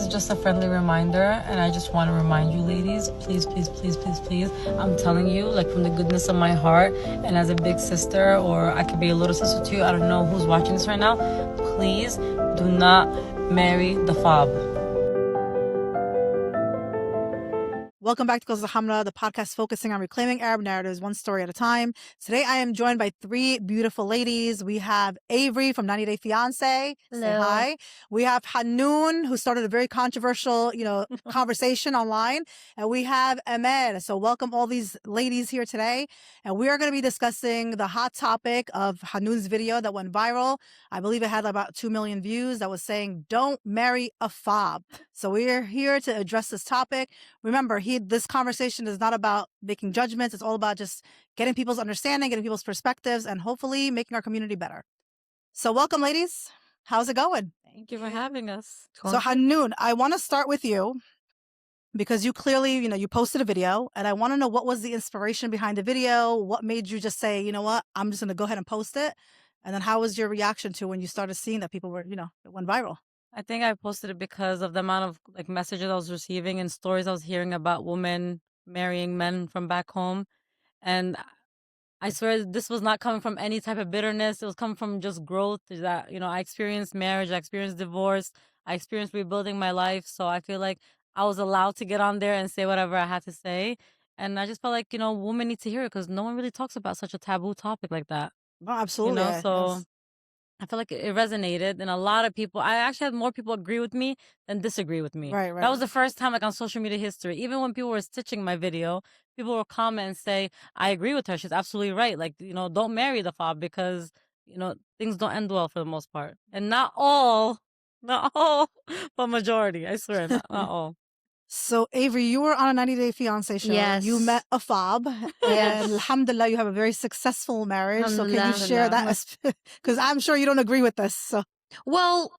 is just a friendly reminder, and I just want to remind you ladies, please, please, please, please, please, I'm telling you, like, from the goodness of my heart, and as a big sister, or I could be a little sister to you, I don't know who's watching this right now, please do not marry the FOB. Welcome back to Kazouza Hamra, the podcast focusing on reclaiming Arab narratives one story at a time. Today I am joined by three beautiful ladies. We have Avery from 90 Day Fiancé. Hello. Say hi. We have Hanoon, who started a very controversial, conversation online. And we have Amal. So welcome all these ladies here today. And we are going to be discussing the hot topic of Hanoon's video that went viral. I believe it had about 2 million views that was saying, don't marry a FOB. So we're here to address this topic. Remember, this conversation is not about making judgments. It's all about just getting people's understanding, getting people's perspectives, and hopefully making our community better. So welcome, ladies. How's it going? Thank you for having us. So Hanoon, I want to start with you because you clearly, you posted a video, and I want to know what was the inspiration behind the video? What made you just say, you know what, I'm just going to go ahead and post it? And then how was your reaction to when you started seeing that people were, it went viral? I think I posted it because of the amount of messages I was receiving and stories I was hearing about women marrying men from back home. And I swear this was not coming from any type of bitterness. It was coming from just growth. That, I experienced marriage, I experienced divorce, I experienced rebuilding my life. So I feel like I was allowed to get on there and say whatever I had to say. And I just felt like, women need to hear it because no one really talks about such a taboo topic like that. No, absolutely. So I feel like it resonated, and a lot of people, I actually had more people agree with me than disagree with me. Right. That was the first time, on social media history, even when people were stitching my video, people would comment and say, I agree with her. She's absolutely right. Don't marry the FOB because, things don't end well for the most part. And not all, but majority, I swear, not all. So, Avery, you were on a 90 Day Fiancé show. Yes. You met a FOB. And alhamdulillah, you have a very successful marriage. So, can you share that? Because I'm sure you don't agree with this. So. Well,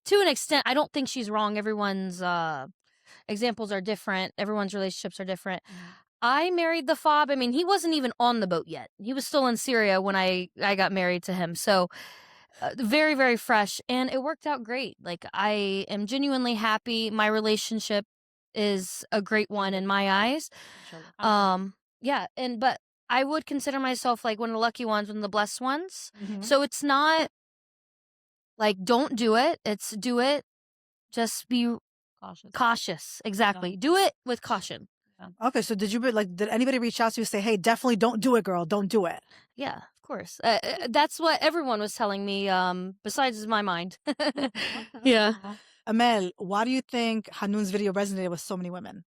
to an extent, I don't think she's wrong. Everyone's examples are different. Everyone's relationships are different. I married the FOB. I mean, he wasn't even on the boat yet. He was still in Syria when I got married to him. So, very, very fresh. And it worked out great. I am genuinely happy. My relationship is a great one in my eyes. But I would consider myself one of the lucky ones, one of the blessed ones. Mm-hmm. So it's not don't do it. It's do it. Just be cautious. Exactly. Yeah. Do it with caution. Yeah. Okay. So did anybody reach out to you and say, hey, definitely don't do it, girl. Don't do it. Yeah, of course. That's what everyone was telling me, besides my mind. Yeah. Amal, why do you think Hanoon's video resonated with so many women?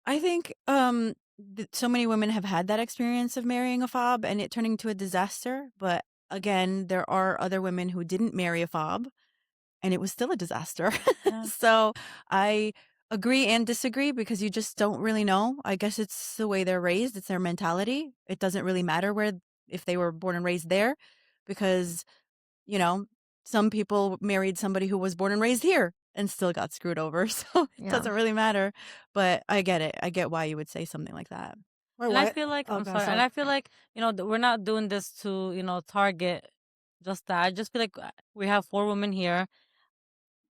I think so many women have had that experience of marrying a FOB and it turning into a disaster. But again, there are other women who didn't marry a FOB and it was still a disaster. Yeah. So I agree and disagree because you just don't really know. I guess it's the way they're raised. It's their mentality. It doesn't really matter if they were born and raised there because, some people married somebody who was born and raised here and still got screwed over. So it doesn't really matter. But I get it. I get why you would say something like that. Wait, And I feel like, I'm sorry. And I feel like, we're not doing this to, target just that. I just feel like we have 4 women here.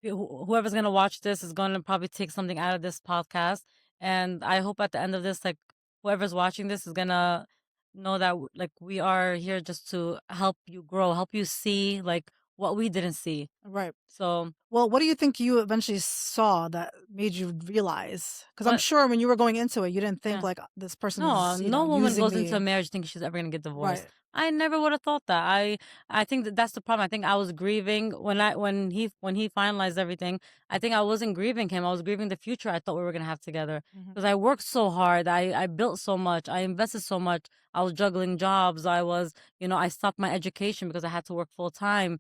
Whoever's going to watch this is going to probably take something out of this podcast. And I hope at the end of this, whoever's watching this is going to know that, we are here just to help you grow, help you see, what we didn't see. Right. So, well, what do you think you eventually saw that made you realize? Because I'm sure when you were going into it, you didn't think this person. No woman goes into a marriage thinking she's ever gonna get divorced. Right. I never would have thought that. I think that's the problem. I think I was grieving when he finalized everything. I think I wasn't grieving him. I was grieving the future I thought we were gonna have together. Because I worked so hard. I built so much. I invested so much. I was juggling jobs. I was, I stopped my education because I had to work full time.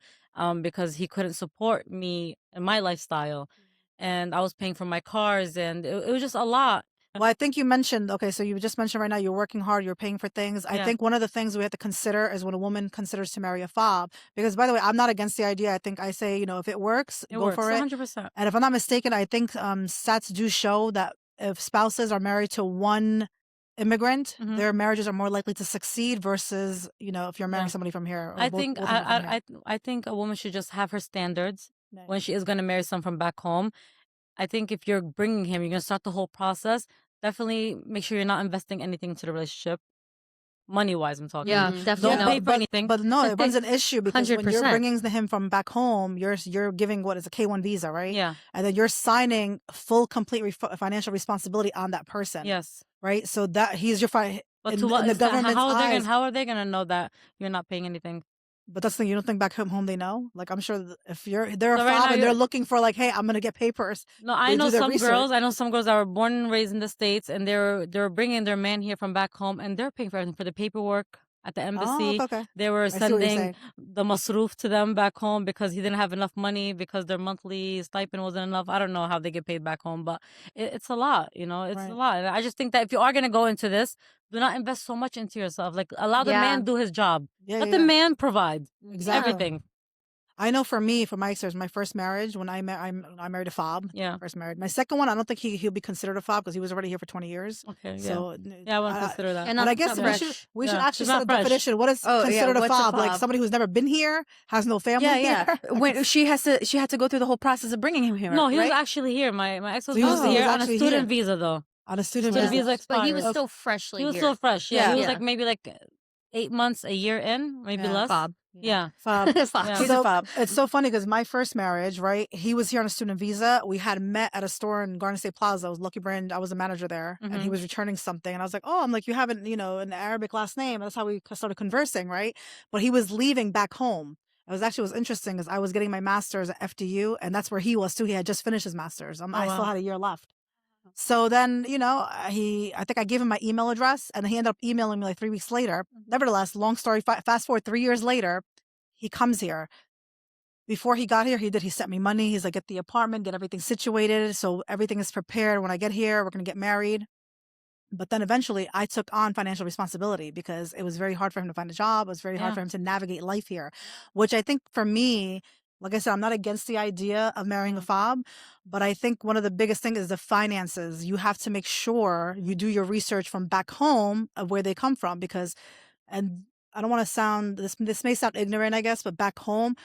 Because he couldn't support me and my lifestyle, and I was paying for my cars, and it was just a lot. Well, I think you mentioned, so you just mentioned right now you're working hard, you're paying for things. I think one of the things we have to consider is when a woman considers to marry a FOB. Because, by the way, I'm not against the idea. I think I say, if it works, go for it. 100%. And if I'm not mistaken, I think stats do show that if spouses are married to one immigrant, their marriages are more likely to succeed versus, if you're marrying somebody from here. I think I think a woman should just have her standards when she is going to marry someone from back home. I think if you're bringing him, you're going to start the whole process. Definitely make sure you're not investing anything into the relationship. Money-wise, I'm talking. Yeah, Mhm. definitely. Don't No, pay for anything. but no, it becomes an issue because when you're 100%. bringing him from back home, you're giving what is a K1 visa, right? Yeah. And then you're signing full, complete financial responsibility on that person, Yes. right? So that he's your But in, to what in the extent? government's eyes. How are they gonna know that you're not paying anything? But that's the thing. You don't think back home they know? Like I'm sure if they're a So right fob now and they're you're looking for like, hey, I'm gonna get papers. No, I They know do their some research. girls. I know some girls that were born and raised in the States, and they're bringing their man here from back home, and they're paying for everything, for the paperwork at the Oh, embassy. okay. They were I see what you're sending saying. the masroof to them back home because he didn't have enough money because their monthly stipend wasn't enough. I don't know how they get paid back home, but it's a lot. It's a Right. lot. And I just think that if you are gonna go into this, do not invest so much into yourself. Like allow the Yeah. man do his job. Yeah, Let yeah. the man provide Exactly. everything. I know for me, for my experience, my first marriage, when I married a fob. Yeah. First married. My second one, I don't think he'll be considered a fob because he was already here for 20 years. Okay. Yeah. So Yeah, I wouldn't consider that. And but not, I guess not we fresh. should Yeah, actually she's set not a fresh. definition. What is Oh, yeah, considered a what's a fob? Like fob? somebody who's never been here, has no family Yeah. here. When she had to go through the whole process of bringing him here. No, he was right? actually here. My ex So he husband was- was he here was on a actually student here. visa though. On a student Student visa. visa expired. But he was Okay. still freshly He was here. still fresh. Yeah, he was Yeah. like maybe like 8 months, a year in, maybe Yeah. less. Fob. Yeah. Fob. Fob. Yeah. He's So a fob. it's so funny because my first marriage, right? He was here on a student visa. We had met at a store in Garden State Plaza. It was Lucky Brand. I was a manager there, and he was returning something. And I was like, "Oh, I'm like, you have an Arabic last name." That's how we started conversing, right? But he was leaving back home. It was interesting because I was getting my master's at FDU, and that's where he was too. He had just finished his master's. I still wow. had a year left. So then, I think I gave him my email address, and he ended up emailing me like 3 weeks later. Nevertheless, long story, fast forward 3 years later, he comes here. Before he got here, he sent me money. He's like, get the apartment, get everything situated. So everything is prepared. When I get here, we're going to get married. But then eventually I took on financial responsibility because it was very hard for him to find a job. It was very hard Yeah. for him to navigate life here, which I think for me, like I said, I'm not against the idea of marrying a fob, but I think one of the biggest things is the finances. You have to make sure you do your research from back home of where they come from and I don't want to sound, this may sound ignorant, I guess, but back home,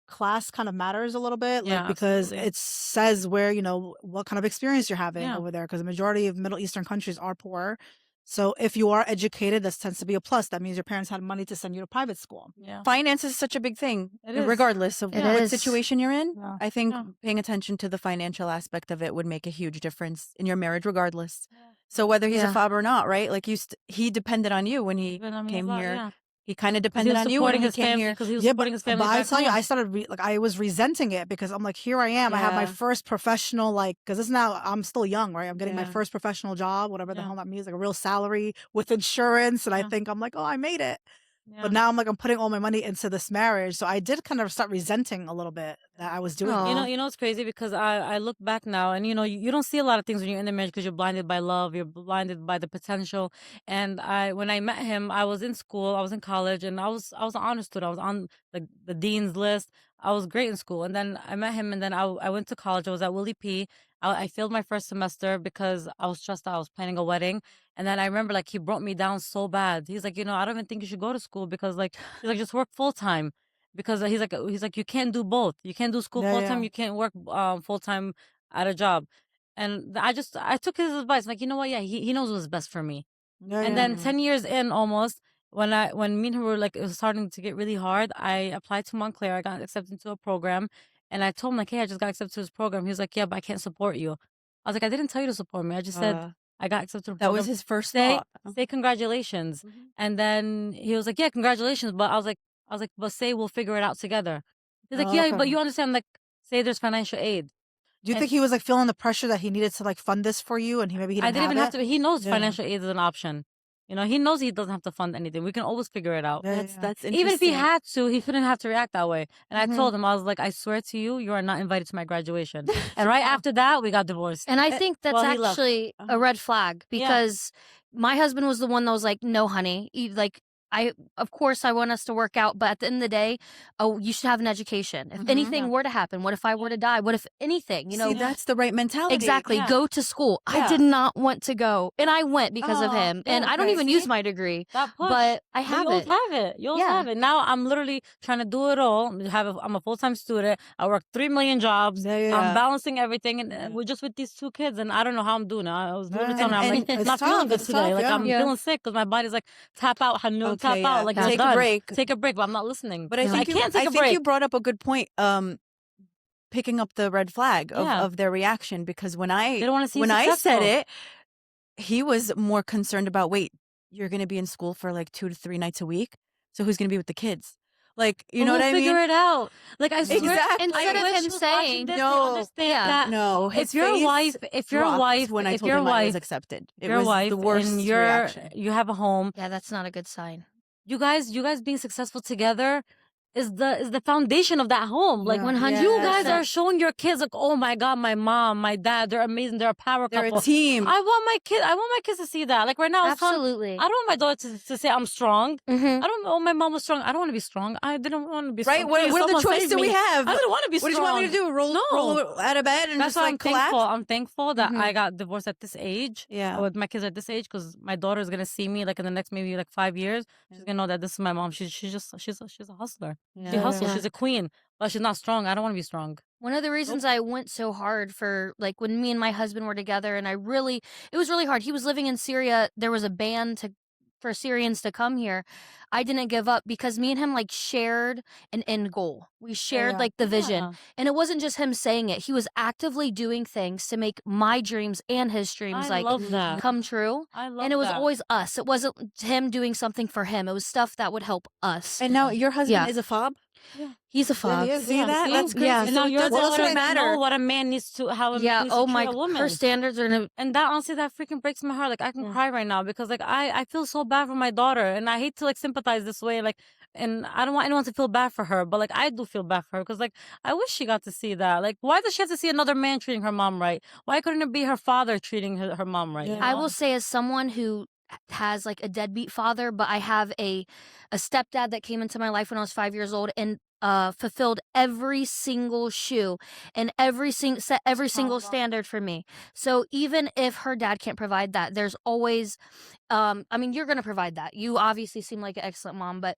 class kind of matters a little bit, Yeah, because absolutely. it says where, what kind of experience you're having Yeah. over there, because the majority of Middle Eastern countries are poor. So if you are educated, that tends to be a plus. That means your parents had money to send you to private school. Yeah. Finance is such a big thing, It is. regardless of It what is. situation you're in. Yeah. I think Yeah. paying attention to the financial aspect of it would make a huge difference in your marriage, regardless. So whether he's Yeah. a fob or not, right? Like he depended on you when he Even, I mean, came a lot, here. yeah. He kind of 'Cause he depended was on you when supporting he his came family here. because he was Yeah, supporting his family. but I back tell you, home. I started I was resenting it because I'm like, here I am. I have my Yeah. first professional, because this now I'm still young, right? I'm getting my Yeah. first professional job, whatever the Yeah. hell that means, like a real salary with insurance, and I Yeah. think I'm like, oh, I made it. Yeah. But now I'm like, I'm putting all my money into this marriage, so I did kind of start resenting a little bit that I was doing. Aw. it. You know, it's crazy because I look back now and you don't see a lot of things when you're in the marriage because you're blinded by love, you're blinded by the potential. And when I met him, I was in school, I was in college, and I was an honor student. I was on the dean's list. I was great in school, and then I met him, and then I went to college. I was at Willie P. I failed my first semester because I was stressed out. I was planning a wedding, and then I remember he brought me down so bad. He's like, I don't even think you should go to school because he's like, just work full time. Because he's like you can't do both. You can't do school Yeah, full time. yeah. You can't work full time at a job. And I took his advice. Like, you know what? Yeah, he knows what's best for me. Yeah, And yeah. then 10 years in almost, when me and her were it was starting to get really hard, I applied to Montclair. I got accepted into a program, and I told him I just got accepted to this program. He was like, yeah, but I can't support you. I was like, I didn't tell you to support me. I just said I got accepted to the That program. was his first say thought. say congratulations. And then he was like, yeah, congratulations. But I was like, but say we'll figure it out together. He's like, Oh, yeah, okay. but you understand, say there's financial aid. Do you and- think he was feeling the pressure that he needed to fund this for you, and he didn't I didn't even have it? to. He knows Yeah. financial aid is an option. He knows he doesn't have to fund anything. We can always figure it out. Yeah, That's yeah. that's interesting. Even if he had to, he couldn't have to react that way. And I Mhm. told him, I was like, I swear to you, you are not invited to my graduation. And right after that, we got divorced. And I think that's well, he left. actually a red flag Yeah. because my husband was the one that was like, no, honey, of course, I want us to work out, but at the end of the day, you should have an education. If anything were to happen, what if I were to die? What if anything, See, that's the right mentality. Exactly. Yeah. Go to school. I did not want to go, and I went because of him. And I don't even use my degree, but I have it. You always have it. Now I'm literally trying to do it all. I'm a full-time student. I work 3 million jobs. I'm balancing everything, and we're just with these 2 kids, and I don't know how I'm doing it. I was literally telling her, I'm like, it's not feeling good today. Like I'm feeling sick because my body's like, tap out, Hanoon, tap out. Like take a break. Take a break, but I'm not listening. But I think can't take a break. I think you brought up a good point. Picking up the red flag of their reaction, because when I said it, he was more concerned about, wait, you're going to be in school for like 2 to 3 nights a week, so who's going to be with the kids? Like, you know what I mean? Figure it out. Like I swear, exactly. Instead of him saying, no, if your wife, when I told him I was accepted, it was the worst and reaction. You have a home. Yeah, that's not a good sign. You guys being successful together is the foundation of that home. Like 100%. you guys are showing your kids like, oh my God, my mom, my dad, they're amazing. They're a power couple. They're a team. I want my kids to see that. Like right now, absolutely. I don't want my daughter to say I'm strong. I don't know my mom was strong. I don't want to be strong. I didn't want to be strong. Right? What other choice do we have? I didn't want to be strong. What did you want me to do? Roll out of bed and that's just why like collapse? I'm thankful that I got divorced at this age. Yeah. With my kids at this age, because my daughter is gonna see me like in the next maybe like 5 years. She's gonna know that this is my mom. She's a hustler. She hustles. She's a queen, but she's not strong. I don't want to be strong. One of the reasons I went so hard for, like, when me and my husband were together, and it was really hard. He was living in Syria. There was a ban for Syrians to come here. I didn't give up because me and him like shared an end goal. We shared like the vision, and it wasn't just him saying it. He was actively doing things to make my dreams and his dreams come true. And it was always us. It wasn't him doing something for him. It was stuff that would help us. And now your husband is a FOB? Yeah. He's a FOB. Yeah, See that? That's crazy. Yeah. And now it doesn't matter what a man needs to, how a man needs to treat a woman. Her standards are and that honestly, that freaking breaks my heart. Like I can cry right now because like I feel so bad for my daughter, and I hate to like sympathize this way. Like, and I don't want anyone to feel bad for her, but like I do feel bad for her because like I wish she got to see that. Like, why does she have to see another man treating her mom right? Why couldn't it be her father treating her mom right? Yeah. You know? I will say, as someone who has like a deadbeat father, but I have a stepdad that came into my life when I was 5 years old and fulfilled every single shoe and set every single standard for me. So even if her dad can't provide that, there's always, I mean, you're going to provide that. You obviously seem like an excellent mom, but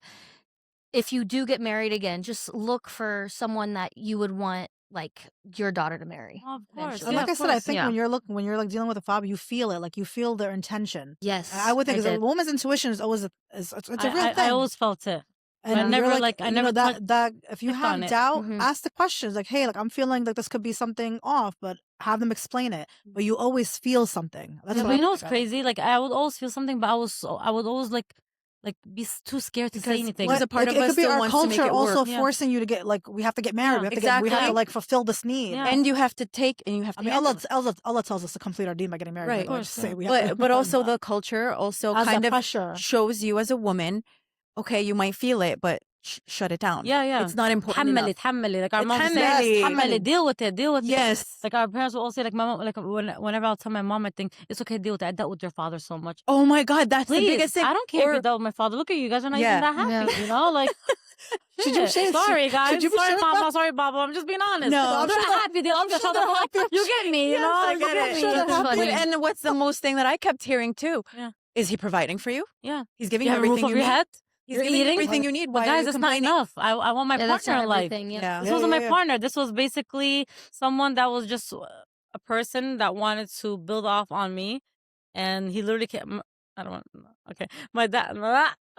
if you do get married again, just look for someone that you would want like your daughter to marry. Of course. And like I said, I think when you're like dealing with a FOB, you feel it. Like you feel their intention. Yes, and I would think a woman's intuition is always it's a real thing. I always felt it. And I never I never that if you have doubt, Mhm. ask the questions like, hey, like I'm feeling like this could be something off, but have them explain it. But you always feel something. That's Yeah, what but I you know think what's crazy? Like I would always feel something, but I would always like be too scared to say anything. Because a part of it us could be still our wants to make culture it also work. forcing you to get like we have to get married. Yeah, we have exactly. to like fulfill this need. Yeah. And you have to take and you have to. I mean, Allah tells us to complete our deen by getting married. Right. But, Of course, say we But have but to, also the culture also as kind a of pressure. shows you as a woman, okay, you might feel it, but shut it down. Yeah. It's not important enough. تحملي. Like our mom It's says, تحملي. تحملي. Deal with it. Yes. Like our parents will all say, like my mom, like whenever I'll tell my mom, I think it's okay to deal with it. I dealt with your father so much. Oh my God, that's Please, the biggest thing. I don't care if you dealt with my father. Look at you guys are not even that happy. You know, like. Sorry, guys. Sorry, Mama. Sorry, Baba. I'm just being honest. No. I'm just happy. You get me, you know? I get it. That's funny. And what's the most thing that I kept hearing too? Yeah. Is he providing for you? Yeah. He's giving You you have a roof everything over you your need. head? He's You're giving you eating? everything you need. But Why guys, are you it's not complaining? enough. I want my that's partner not in life. everything. Yeah. This wasn't my partner. This was basically someone that was just a person that wanted to build off on me. And he literally came. I don't want. Okay. My dad.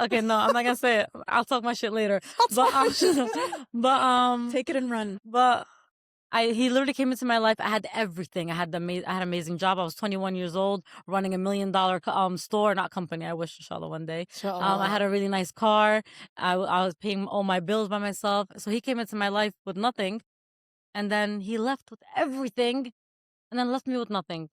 Okay, no, I'm not going to say it. I'll talk my shit later. But Take it and run. But he literally came into my life. I had everything. I had an amazing job. I was 21 years old, running $1 million store, not company. I wish, inshallah, one day. I had a really nice car. I was paying all my bills by myself. So he came into my life with nothing, and then he left with everything, and then left me with nothing.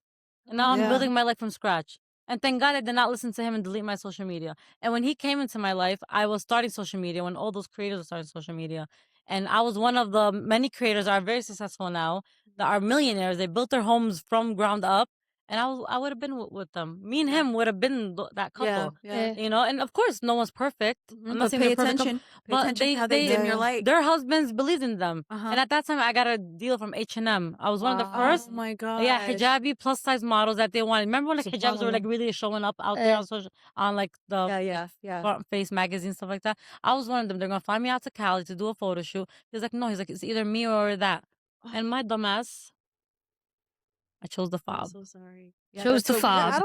And now I'm building my life from scratch. And thank God I did not listen to him and delete my social media. And when he came into my life, I was starting social media when all those creators were starting social media. And I was one of the many creators that are very successful now, that are millionaires. They built their homes from ground up, and I would have been with them. Me and him would have been that couple. Yeah. You know, and of course, no one's perfect. I'm not But saying pay they're perfect, attention. Pay but attention how they dim your light. their husbands believed in them. Uh-huh. And at that time, I got a deal from H&M. I was one of the first. Oh my god. Yeah, hijabi plus size models that they wanted. Remember when like hijabs were like really showing up out there on like the front face magazine, stuff like that? I was one of them. They're gonna fly me out to Cali to do a photo shoot. He's like, no, he's like, it's either me or that. And my dumbass, I chose the FOB. I'm so sorry. Yeah, Chose the FOB.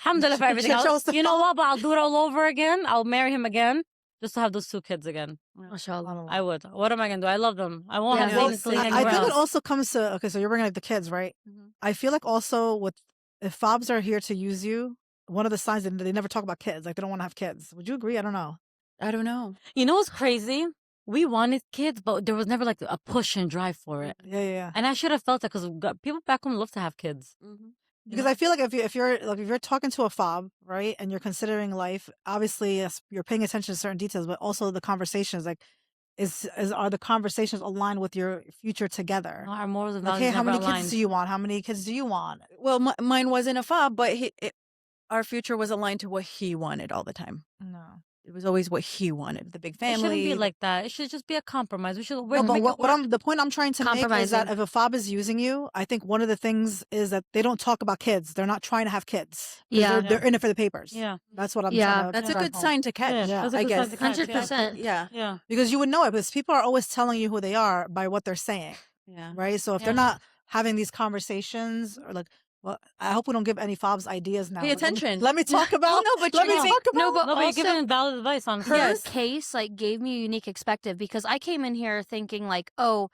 Alhamdulillah for everything Chose else. the You know FOB. what? But I'll do it all over again. I'll marry him again just to have those 2 kids again. Mashallah. I would. What am I gonna do? I love them. I won't have Yeah. Zayn until he hangs I think it around. also comes to, okay, so you're bringing up the kids, right? I feel like also if FOBs are here to use you, one of the signs that they never talk about kids, like they don't want to have kids. Would you agree? I don't know. I don't know. You know what's crazy? We wanted kids, but there was never like a push and drive for it. Yeah. And I should have felt that because people back home love to have kids. Because I feel like if you're talking to a FOB, right, and you're considering life, obviously yes, you're paying attention to certain details, but also the conversations, like are the conversations aligned with your future together? Our morals and Like, values hey, how never many aligned. kids do you want? How many kids do you want? Well, mine wasn't a FOB, but our future was aligned to what he wanted all the time. No. It was always what he wanted. The big It shouldn't family. be like that. It should just be a compromise. We should. No, but the point I'm trying to make is Compromising. that if a FOB is using you, I think one of the things is that they don't talk about kids. They're not trying to have kids. 'Cause Yeah. they're in it for the papers. Yeah. That's what I'm Yeah. trying to That's a drive good home. sign to catch. Yeah, that's a I good guess. sign to catch. 100%. Yeah. Yeah. Because you would know it, because people are always telling you who they are by what they're saying, Yeah. right? So if Yeah. they're not having these conversations, or like, well, I hope we don't give any FOBs ideas now. Pay attention. Let me talk about. no, but let you me know- talk about. No, but No, but you're also giving valid advice on her Yes. case like gave me a unique perspective because I came in here thinking like, oh,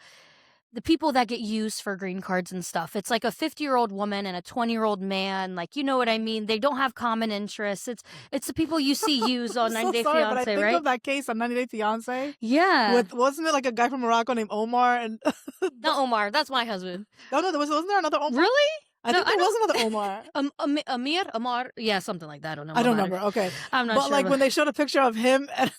the people that get used for green cards and stuff, it's like a 50-year-old woman and a 20-year-old man, like, you know what I mean? They don't have common interests. It's the people you see used on I'm 90 Day so sorry, but I Fiancé, think right? of that case on 90 Day Fiancé. Yeah. Wasn't it like a guy from Morocco named Omar? And Not Omar, that's my husband. no, wasn't there another Omar? Really? I No, think there was another Omar. Amar? Yeah, something like that. I don't know. I don't about remember. it. Okay. I'm not But sure. like when they showed a picture of him and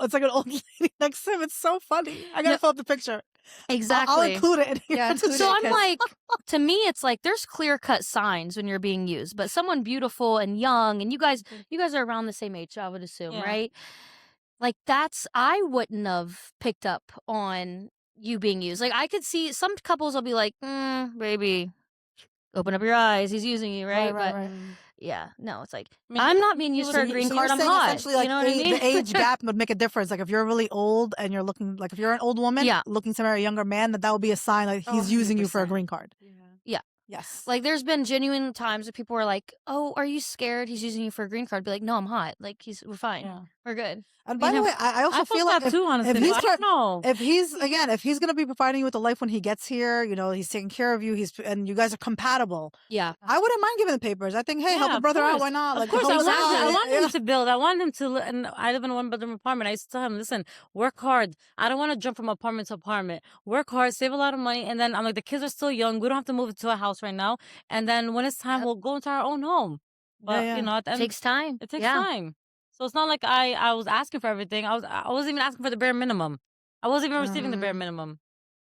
it's like an old lady next to him, it's so funny. I gotta No. pull up the picture. Exactly. I'll include it in here. Yeah, include So it, I'm 'cause- like, to me, it's like there's clear cut signs when you're being used, but someone beautiful and young, and you guys are around the same age, I would assume, Yeah. right? Like I wouldn't have picked up on you being used. Like I could see some couples will be like, baby, open up your eyes, he's using you, right? But yeah, no, it's like I mean, I'm not being used for a green So card. you're I'm saying hot. essentially like You know what I mean? the age gap would make a difference. Like if you're really old and you're looking, like if you're an old woman Yeah. looking to marry a younger man, that would be a sign like he's using you for a 100%. green card. Yeah. Yes. Like there's been genuine times where people were like, "Oh, are you scared he's using you for a green card?" Be like, "No, I'm hot. Like we're fine. Yeah. We're good." And by the way, I also I feel feel like that too, honestly. he's I don't know. if he's going to be providing you with a life when he gets here, you know, he's taking care of you, and you guys are compatible. Yeah. I wouldn't mind giving the papers. I think, hey, help Yeah, a of brother out. course. Why not? Of course, I help us out. want Yeah. him to build. I want him to, and I live in a 1-bedroom apartment. I used to tell him, listen, work hard. I don't want to jump from apartment to apartment. Work hard, save a lot of money, and then I'm like, the kids are still young. We don't have to move into a house right now. And then when it's time, Yep. we'll go into our own home. But Yeah. you know, at the end, Takes time. it takes Yeah. time. So it's not like I was asking for everything. I wasn't even asking for the bare minimum. I wasn't even receiving the bare minimum.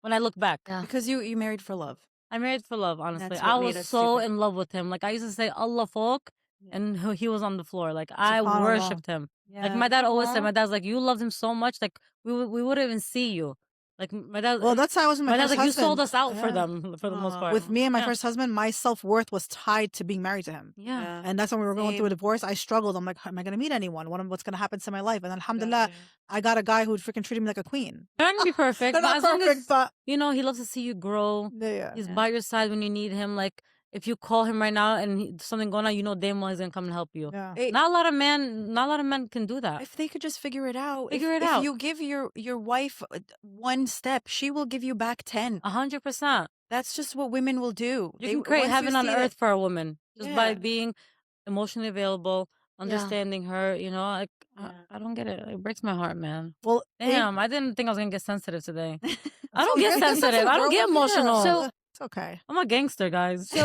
When I look back, Yeah. Because you married for love. I married for love. Honestly, That's I what made was us so super- in love with him. Like I used to say, Allah folk, and he was on the floor. Like I SubhanAllah. worshipped him. Like my dad always said, Aw. my dad's like, you loved him so much, like we wouldn't even see you. Like my dad. Well, that's how I was with my my dad's first like, you husband. sold us out for Yeah. them for the most Aw. part. With me and my Yeah. first husband, my self-worth was tied to being married to him. Yeah. And that's when we were going Same. through a divorce. I struggled. I'm like, am I going to meet anyone? What's going to happen to my life? And then, alhamdulillah, I got a guy who would freaking treat me like a queen. They're not gonna be perfect, They're but not as long perfect, as but you know he loves to see you grow. yeah. He's Yeah. by your side when you need him. Like if you call him right now and something going on, you know damn well he's gonna come and help you. Yeah. Hey, Not a lot of men can do that. if they could just figure it out. Figure if, it out. If you give your wife one step, she will give you back 10. 100%. That's just what women will do. You can create once heaven on see that- earth for a woman just by Yeah. being emotionally available, understanding her. You know, like Yeah. I don't get it. It breaks my heart, man. Well, Damn, I didn't think I was gonna get sensitive today. I don't okay. get sensitive. I don't get emotional. So- it's okay. I'm a gangster, guys. So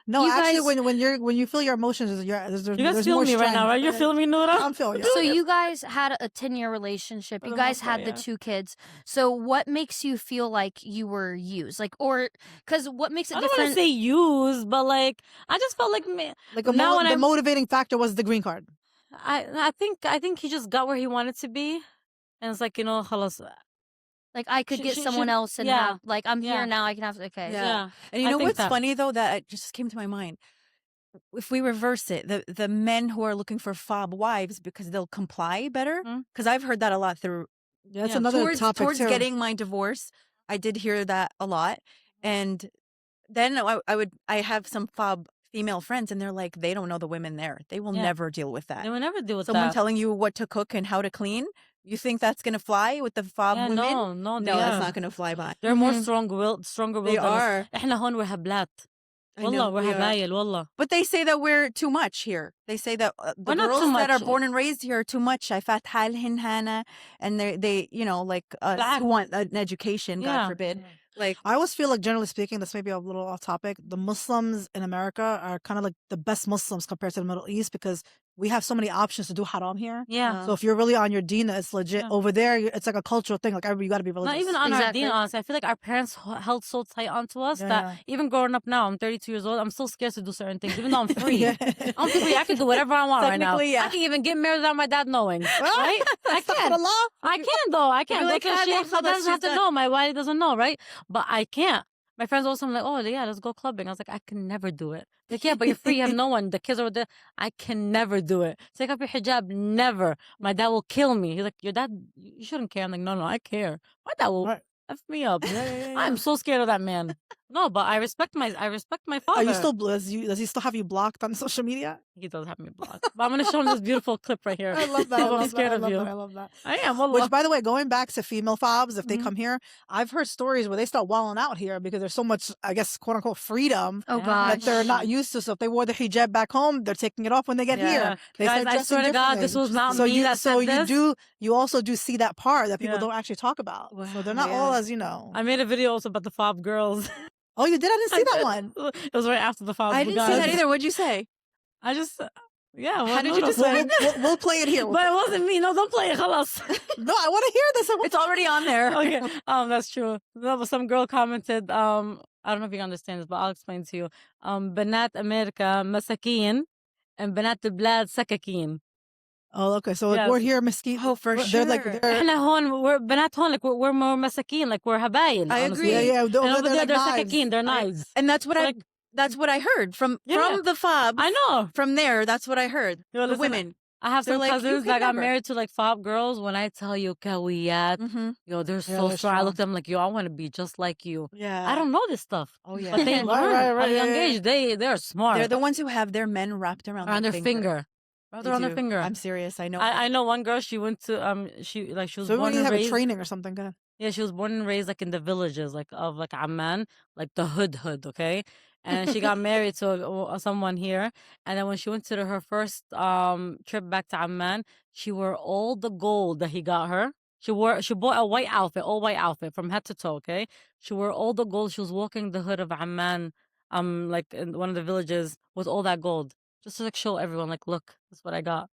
No, You actually, guys- when you feel your emotions, there's You guys there's feel more me right now, strength. right? You're feeling me, Nora? I'm feeling you. So you guys had a 10-year relationship. You guys had the 2 kids. So what makes you feel like you were used? Like, or because what makes it I don't want to different? say use, but like I just felt like man. Like Now when the I'm- motivating factor was the green card. I think he just got where he wanted to be, and it's like خلاص. Like I could get someone else and yeah. have like I'm Yeah. here now. I can have okay. Yeah. And you I know think what's that. funny though that it just came to my mind. If we reverse it, the men who are looking for FOB wives because they'll comply better. Because I've heard that a lot through. Yeah, that's another topic towards too. getting my divorce. I did hear that a lot, and then I have some FOB female friends, and they're like, they don't know the women there. They will never deal with that. They will never deal with someone that. telling you what to cook and how to clean. You think that's gonna fly with the FOB women? No, that's not gonna fly by. They're more stronger-willed. They are. إحنا هون we're هبلات. I know, والله we're we are. هبايل والله. But they say that we're too much here. They say that the We're not girls too that are much. born and raised here are too much. I fat halhin hana, and they like who want an education, God forbid. Like I always feel like, generally speaking, this may be a little off topic. The Muslims in America are kind of like the best Muslims compared to the Middle East because we have so many options to do haram here. Yeah. So if you're really on your deen, it's legit. Over there, it's like a cultural thing. Like you got to be religious. Not even on our deen, honestly. I feel like our parents held so tight onto us that even growing up now, I'm 32 years old, I'm still scared to do certain things, even though I'm free. I'm free. I can do whatever I want right now. Yeah. I can even get married without my dad knowing. Right? I can. I can, though. I can. Like, Go to the sheikh, my dad doesn't have to know. My wife doesn't know, right? But I can't. My friends also like, oh, yeah, let's go clubbing. I was like, I can never do it. Like, yeah, but you're free. You have no one. The kids are there. I can never do it. Take off your hijab. Never. My dad will kill me. He's like, your dad, you shouldn't care. I'm like, no, I care. My dad will F me up. I'm so scared of that man. No, but I respect my father. Are you still does he still have you blocked on social media? He does have me blocked. But I'm gonna show him this beautiful clip right here. I love that. I'm scared of you. I love that. I am. Which, by the way, going back to female FOBs, if they come here, I've heard stories where they start wilding out here because there's so much, I guess, quote unquote, freedom that they're not used to. So if they wore the hijab back home, they're taking it off when they get here. They Guys, I swear to God, this was not me that said this. You also do see that part that people don't actually talk about. Wow, so they're not all as I made a video also about the FOB girls. Oh, you did? I didn't see that one. It was right after the FOB. I didn't see that either. What'd you say? I just, How did you just say? We'll play it here. But it wasn't me. No, don't play it. Khalas. No, I want to hear this. It's already on there. Okay. That's true. No, but some girl commented, I don't know if you understand this, but I'll explain to you. بنات أمريكا مساكين and بنات البلاد سكاكين. Oh, okay. So we're here, mesquite. Oh, for sure. They're إحنا هون we're بنات هون like we're more مساكين, like we're هبايل. I agree. Yeah. And over there, they're سكاكين, they're knives. And that's what I heard from the FOB. I know. From there, that's what I heard. The women. I have some cousins that got never. married to like FOB girls. When I tell you kawiyat, they're so strong. I looked at them like, I want to be just like you. Yeah. I don't know this stuff. Oh yeah. But they learn at a young age. They're smart. They're the ones who have their men wrapped around their finger. They're on their finger. I'm serious. I know. I know one girl. She went to she was so born and have raised. A training or something. Go ahead. Yeah, she was born and raised like in the villages, like of like Amman, like the hood, okay. And she got married to someone here. And then when she went to her first trip back to Amman, she wore all the gold that he got her. She bought a white outfit, all white outfit from head to toe, okay? She wore all the gold. She was walking the hood of Amman, like in one of the villages with all that gold. Just to like show everyone, like, look, that's what I got.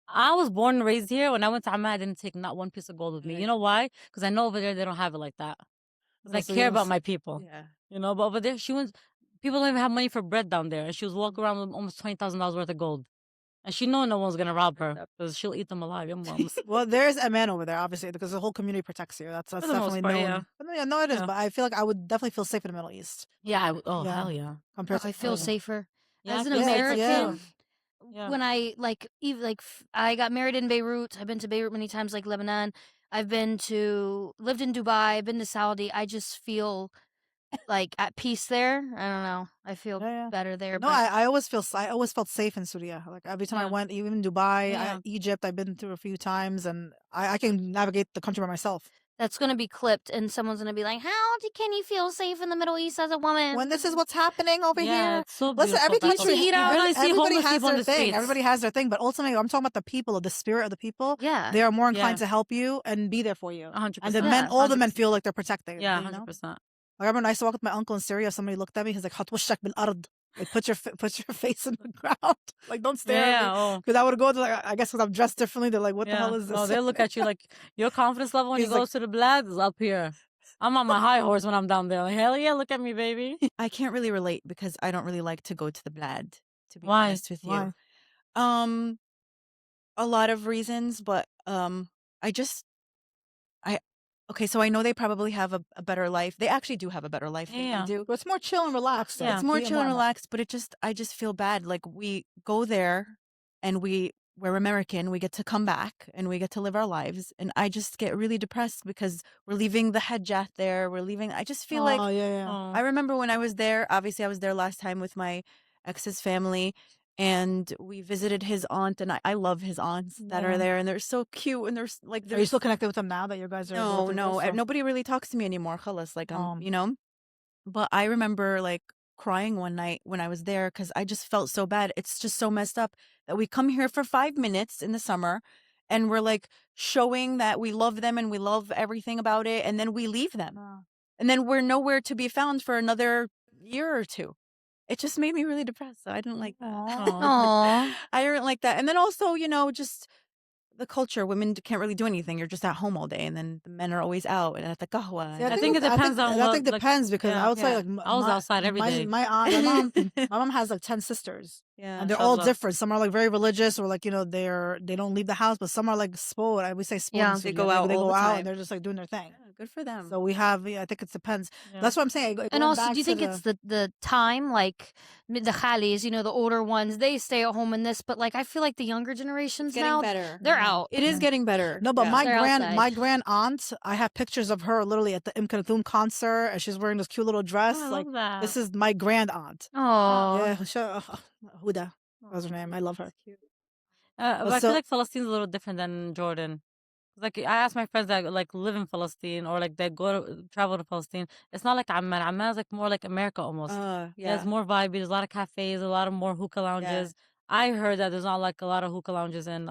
I was born and raised here. When I went to Amal, I didn't take not one piece of gold with me. You know why? Because I know over there they don't have it like that. Because I care about my people. Yeah. You know, but over there people don't even have money for bread down there. And she was walking around with almost $20,000 worth of gold. And she know no one's going to rob her because she'll eat them alive. Well, there's a man over there, obviously, because the whole community protects you. That's definitely known. Yeah. No, it is. But I feel like I would definitely feel safe in the Middle East. Yeah. Hell yeah. Compared I feel safer. Yeah, as an American. Yeah. When I I got married in Beirut. I've been to Beirut many times, like Lebanon. I've lived in Dubai. I've been to Saudi. I just feel like at peace there. I don't know. I feel better there. No, I always felt safe in Syria. Like every time I went, even Dubai, Egypt, I've been through a few times, and I can navigate the country by myself. That's going to be clipped, and someone's going to be like, can you feel safe in the Middle East as a woman? When this is what's happening over here. It's so listen, every country, everybody has their thing. Streets. Everybody has their thing, but ultimately, I'm talking about the people, the spirit of the people. Yeah. They are more inclined to help you and be there for you. 100%. And the men, all the men feel like they're protecting. Yeah, you know? 100%. I remember when I used to walk with my uncle in Syria, somebody looked at me, he's like, "Hatwashak bil ard." Like put your face in the ground. Like don't stare at me. Yeah. Because I would go to like I guess because I'm dressed differently. They're like, what the hell is this? No, they look at you like your confidence level when you He's go like- to the blad is up here. I'm on my high horse when I'm down there. Like, hell yeah, look at me, baby. I can't really relate because I don't really like to go to the blad, to be Why? honest with Why? you. A lot of reasons, but I just okay, so I know they probably have a better life. They actually do have a better life than Yeah. we do. But it's more chill and relaxed. Though. Yeah. It's more The chill and environment. relaxed, but I just feel bad. Like we go there and we're American, we get to come back and we get to live our lives, and I just get really depressed because we're leaving the hajjat there. We're leaving. I just feel like yeah. I remember when I was there. Obviously, I was there last time with my ex's family, and we visited his aunt, and I love his aunts that are there, and they're so cute, and they're like, Are you still connected with them now that you guys are? no, nobody really talks to me anymore. Khalas, like you know. But I remember like crying one night when I was there because I just felt so bad. It's just so messed up that we come here for 5 minutes in the summer, and we're like showing that we love them and we love everything about it, and then we leave them, and then we're nowhere to be found for another year or two. It just made me really depressed. So I didn't like that. Aw. I didn't like that. And then also, just the culture. Women can't really do anything. You're just at home all day, and then the men are always out and at the kahwa. See, I think it depends on I what, think like, depends because yeah. I would say like I was outside every day. My aunt, my mom has like 10 sisters. Yeah. And they're all Mashallah. different. Some are like very religious, or like they don't leave the house. But some are like spoiled. I would say spoiled. Yeah. in They Sudan. go out They all go the out time. and they're just like doing their thing. Yeah, good for them. So we have. I think it depends. Yeah. That's what I'm saying. And also, do you think it's the time, like the khalis, the older ones, they stay at home in this, but like I feel like the younger generations getting now, better. they're out. It is getting better. No, but Yeah. my They're grand aunt, I have pictures of her literally at the Kulthum concert, and she's wearing this cute little dress. Oh, I like love that. this is my grand aunt. Oh, Yeah, sure. Huda, that's her name. I love her. But I so- feel like Palestine's a little different than Jordan. Like I ask my friends that like live in Palestine or like they travel to Palestine. It's not like Amman. Amman is like more like America almost. Yeah, it's more vibey. There's a lot of cafes, a lot of more hookah lounges. I heard that there's not like a lot of hookah lounges in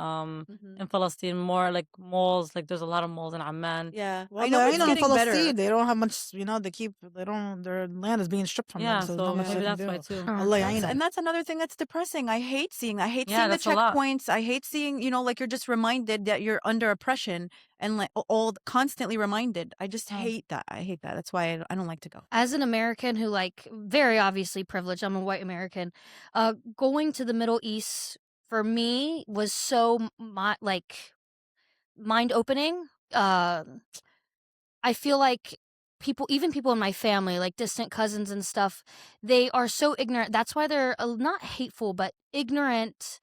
Palestine. More like malls. Like there's a lot of malls in Amman. Yeah. Well, I know it's in getting Palestine, better. they don't have much. Their land is being stripped from Yeah, them. So, so there's not much maybe they can that's why do. too. Allah ya'ina. And that's another thing that's depressing. I hate seeing Yeah, the that's a lot. checkpoints. I hate seeing, like you're just reminded that you're under oppression and like all constantly reminded. I just hate that. I hate that. That's why I don't like to go. as an American who like very obviously privileged, I'm a white American. Going to the Middle East for me was so mind opening. I feel like even people in my family, like distant cousins and stuff, they are so ignorant. That's why they're not hateful, but ignorant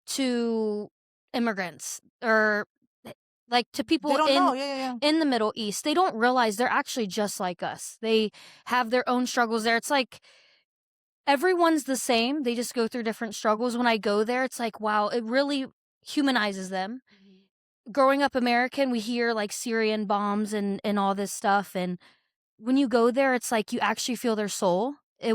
to immigrants or like to people They don't in know. Yeah. in the Middle East. They don't realize they're actually just like us. They have their own struggles there. It's like everyone's the same. They just go through different struggles. When I go there, it's like, wow, it really humanizes them. Growing up American, we hear like Syrian bombs and all this stuff. And when you go there, it's like you actually feel their soul. It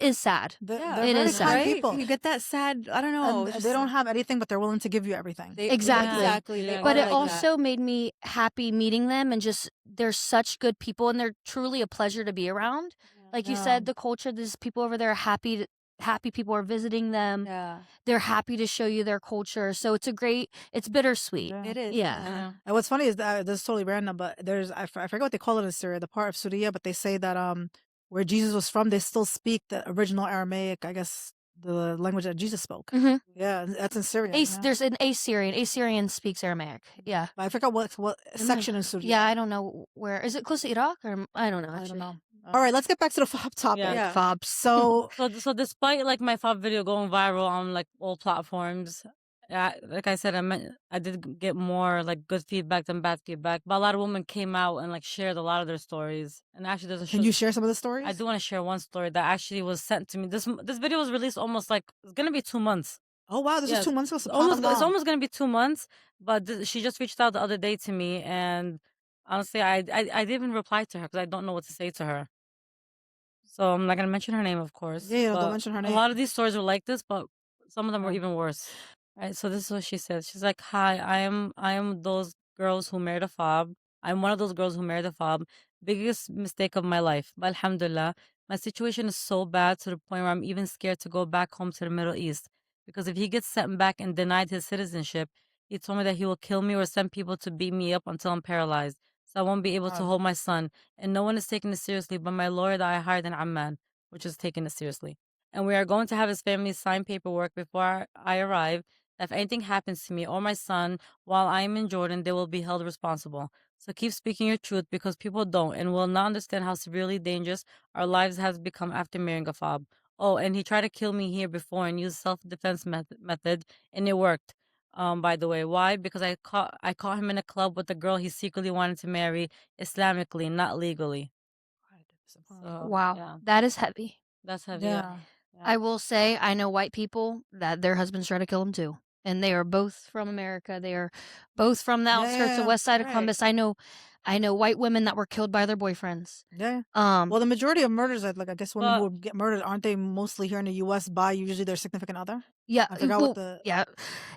is sad. They're it very is sad. kind Right? people. You get that sad. I don't know. And they don't have anything, but they're willing to give you everything. Exactly. Exactly. Yeah. They But are it like also made me happy meeting them, and just they're such good people, and they're truly a pleasure to be around. Like you Yeah. said, the culture, there's people over there happy people are visiting them. Yeah. They're happy to show you their culture. So it's bittersweet. Yeah. It is. Yeah. And what's funny is that this is totally random, but I forget what they call it in Syria, the part of Syria, but they say that where Jesus was from, they still speak the original Aramaic, I guess, the language that Jesus spoke. Mhm. Yeah, that's in Syria. Yeah. There's an Assyrian. Assyrian speaks Aramaic. Yeah. But I forgot what section in Syria. Yeah, I don't know where. Is it close to Iraq or I don't know. I Actually. don't know. All right, let's get back to the FOB topic. Yeah. FOB. So So despite like my FOB video going viral on like all platforms, like I said, I did get more like good feedback than bad feedback. But a lot of women came out and like shared a lot of their stories. And actually, there's a can you share some of the stories? I do want to share one story that actually was sent to me. This video was released almost like it's gonna be 2 months. Oh wow, this Yeah, is 2 months ago. It's almost gonna be 2 months. But she just reached out the other day to me, and honestly, I didn't even reply to her because I don't know what to say to her. So I'm not gonna mention her name, of course. Yeah, don't but mention her A name. lot of these stories were like this, but some of them were even worse. Right. So this is what she says. She's like, "Hi, I am those girls who married a FOB. I'm one of those girls who married a FOB. Biggest mistake of my life. But alhamdulillah, My situation is so bad to the point where I'm even scared to go back home to the Middle East. Because if he gets sent back and denied his citizenship, he told me that he will kill me or send people to beat me up until I'm paralyzed. So I won't be able to hold my son. And no one is taking it seriously but my lawyer that I hired in Amman, which is taking it seriously. And we are going to have his family sign paperwork before I arrive that if anything happens to me or my son while I am in Jordan, they will be held responsible. So keep speaking your truth because people don't and will not understand how severely dangerous our lives has become after marrying a FOB. Oh, and he tried to kill me here before and used self-defense method, and it worked. By the way, why? Because I caught him in a club with a girl he secretly wanted to marry Islamically, not legally. So Wow, yeah, that is heavy. that's heavy. Yeah. I will say, I know white people that their husbands try to kill them too. And they are both from America. They are both from the outskirts of West Side of Columbus. I know white women that were killed by their boyfriends. Yeah. Well, the majority of murders, I guess women who get murdered, aren't they mostly here in the U.S. by usually their significant other? Yeah. I forgot what the... Yeah.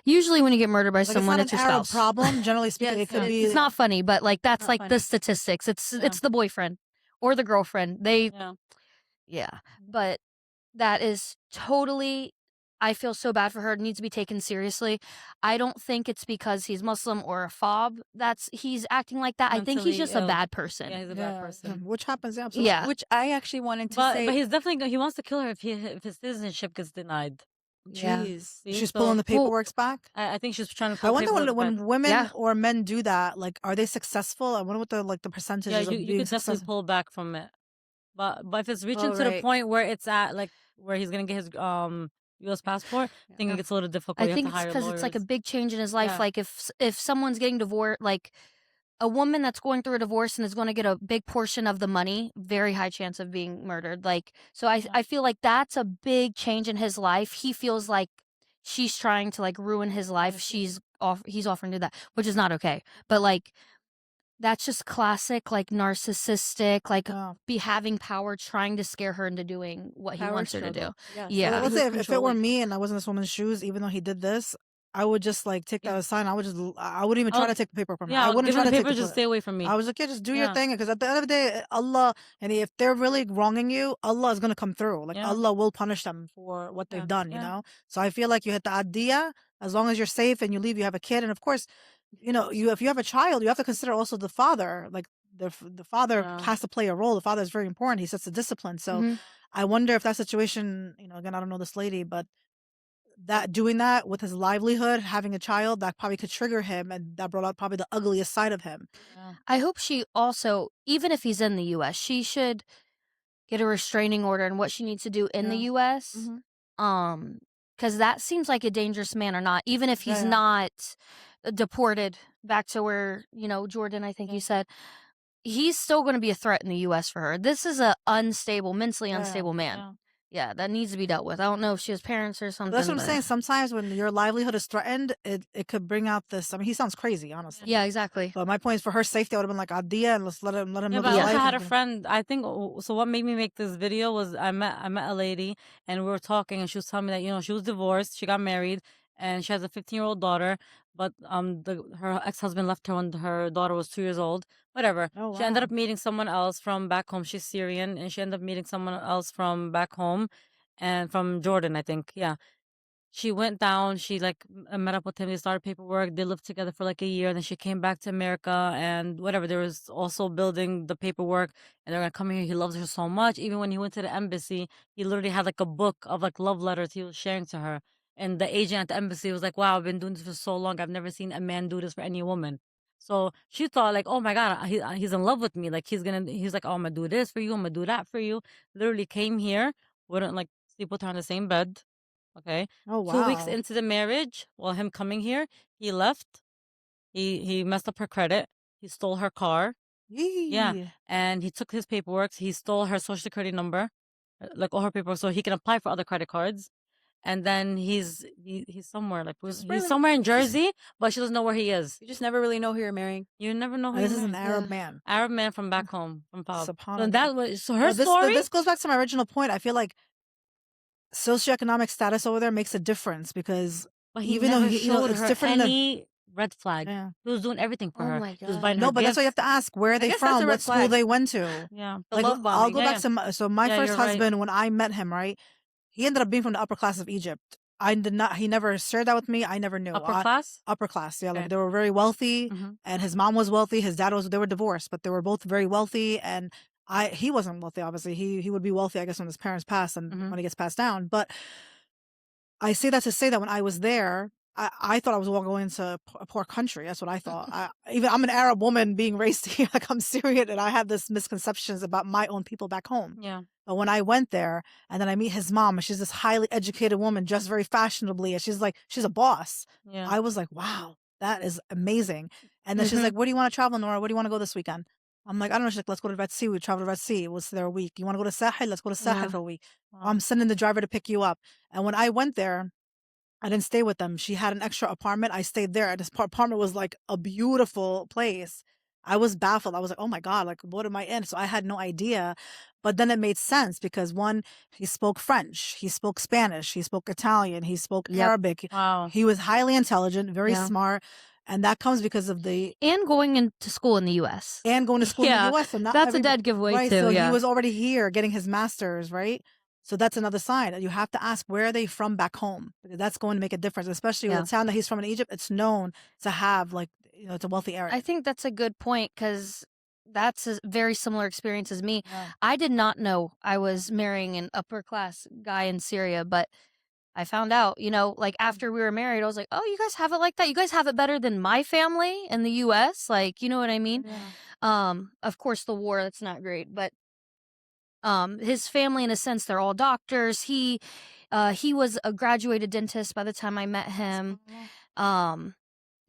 Usually when you get murdered by someone, it's your not an Arab spouse. problem. Generally speaking, it could be... It's not funny, but like that's Not like the statistics. It's the boyfriend or the girlfriend. Yeah. But that is totally, I feel so bad for her. It needs to be taken seriously. I don't think it's because he's Muslim or a FOB he's acting like that. I think he's just a bad person. Yeah, he's a bad person. Which happens, absolutely. Yeah. Which I actually wanted to say. But he's definitely he wants to kill her if his citizenship gets denied. Jeez. See? She's pulling the paperwork back? I think she's trying to I pull wonder paperwork when back. women or men do that, like, are they successful? I wonder what the percentage Yeah, is of you being could definitely successful. pull back from it. But if it's reaching Oh, to the right. point where it's at like where he's gonna get his U.S. passport, I think it gets a little difficult. I You think have to it's hire because it's like a lawyers. big change in his life. Yeah. Like if someone's getting divorced, like a woman that's going through a divorce and is going to get a big portion of the money, very high chance of being murdered. Like, so I feel like that's a big change in his life. He feels like she's trying to like ruin his life. He's offering to do that, which is not okay. But like, that's just classic, like narcissistic, like be having power, trying to scare her into doing what he wants her to do. Yes. Yeah. Let's say if it were me and I was in this woman's shoes, even though he did this, I would just like take that as a sign. I wouldn't even try to take the paper from her. Yeah, I wouldn't try to take papers. Just stay away from me. I was like, yeah, just do your thing. Because at the end of the day, Allah, and if they're really wronging you, Allah is going to come through. Like Allah will punish them for what they've done, you know? So I feel like you hit the adiyah, as long as you're safe and you leave, you have a kid. And of course, you know, if you have a child, you have to consider also the father. Like the father has to play a role. The father is very important. He sets the discipline. So I wonder if that situation, you know, again, I don't know this lady, but doing that with his livelihood, having a child, that probably could trigger him, and that brought out probably the ugliest side of him. I hope she also, even if he's in the U.S., she should get a restraining order and what she needs to do in the U.S. Because that seems like a dangerous man or not, even if he's not deported back to where, you know, Jordan, I think you said, he's still going to be a threat in the U.S. for her. This is a mentally unstable man. Yeah, that needs to be dealt with. I don't know if she has parents or something. That's what I'm saying. Sometimes when your livelihood is threatened, it could bring out this. I mean, he sounds crazy, honestly. Yeah, exactly. But my point is, for her safety, I would have been like, Adia, and let's let him live his But I life. also had a friend. I think so. What made me make this video was I met a lady, and we were talking, and she was telling me that, you know, she was divorced, she got married, and she has a 15-year-old daughter. But her ex-husband left her when her daughter was 2 years old. Whatever. Oh, wow. She ended up meeting someone else from back home. She's Syrian, and she ended up meeting someone else from back home, and from Jordan, I think. Yeah. She went down, she like met up with him, they started paperwork, they lived together for like a year, then she came back to America and whatever. There was also building the paperwork, and they're gonna come here. He loves her so much. Even when he went to the embassy, he literally had like a book of like love letters he was sharing to her. And the agent at the embassy was like, wow, I've been doing this for so long. I've never seen a man do this for any woman. So she thought like, oh my God, he's in love with me. Like he's like, oh, I'm gonna do this for you, I'm gonna do that for you. Literally came here, wouldn't like sleep with her on the same bed. Okay. Oh, wow. 2 weeks into the marriage, well, him coming here, he left. He messed up her credit. He stole her car. Yeah. And he took his paperwork. He stole her social security number, like all her paperwork, so he can apply for other credit cards. And then he's somewhere, like he's somewhere in Jersey, but she doesn't know where he is. You just never really know who you're marrying. You never know who This you're is an marrying. Arab man. Arab man from back home, from FOB. So Subhanallah. her story. This goes back to my original point. I feel like socioeconomic status over there makes a difference, because But he even never though showed it's her different any red flag. Yeah. He was doing everything for Oh her. my He was God. buying her No, but that's why you have gifts. to ask where are they guess that's from, a red what school flag. they went to. Yeah, the Like, love I'll bombing. go Yeah, back yeah. to my Yeah, first you're right. husband. When I met him, right, he ended up being from the upper class of Egypt. He never shared that with me. I never knew. Upper class? Upper class, yeah. Like Okay. they were very wealthy, Mhm. and his mom was wealthy. His dad they were divorced, but they were both very wealthy. And he wasn't wealthy, obviously. He would be wealthy, I guess, when his parents pass and Mhm. when he gets passed down. But I say that to say that when I was there, I thought I was going to a poor country. That's what I thought. I'm an Arab woman being raised here. Like, I'm Syrian, and I have this misconceptions about my own people back home. Yeah. But when I went there, and then I meet his mom, and she's this highly educated woman, dressed very fashionably, and she's a boss. Yeah. I was like, wow, that is amazing. And then she's Mhm. like, where do you want to travel, Nora? Where do you want to go this weekend? I'm like, I don't know. She's like, let's go to Red Sea. We travel to Red Sea. We'll stay there a week. You want to go to Sahel? Let's go to Sahel Yeah. for a week. Wow. I'm sending the driver to pick you up. And when I went there, I didn't stay with them. She had an extra apartment. I stayed there. And this apartment was like a beautiful place. I was baffled. I was like, oh my God, like, what am I in? So I had no idea. But then it made sense because one, he spoke French, he spoke Spanish, he spoke Italian, he spoke Yep. Arabic. Wow. He was highly intelligent, very Yeah. smart. And that comes because of And going into school in the U.S. and going to school in Yeah, the US. So not that's a dead giveaway right. too. So Yeah. he was already here getting his master's, right? So that's another sign. You have to ask, where are they from back home? Because that's going to make a difference, especially with Yeah. the town that he's from in Egypt. It's known to have, like, it's a wealthy area. I think that's a good point because that's a very similar experience as me. Yeah. I did not know I was marrying an upper class guy in Syria, but I found out, like after we were married, I was like, oh, you guys have it like that? You guys have it better than my family in the US? Like, you know what I mean? Yeah. Of course the war, that's not great, but his family, in a sense, they're all doctors. He was a graduated dentist by the time I met him.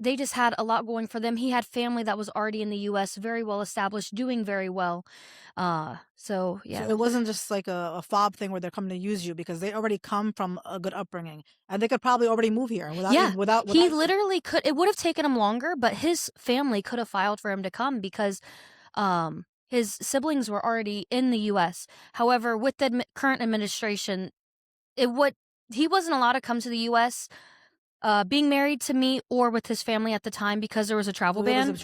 They just had a lot going for them. He had family that was already in the U.S., very well established, doing very well. So yeah. So it wasn't just like a FOB thing where they're coming to use you, because they already come from a good upbringing, and they could probably already move here without Yeah, without he literally could. It would have taken him longer, but his family could have filed for him to come because his siblings were already in the U.S. However, with the current administration, he wasn't allowed to come to the U.S. Being married to me or with his family at the time because there was a travel ban.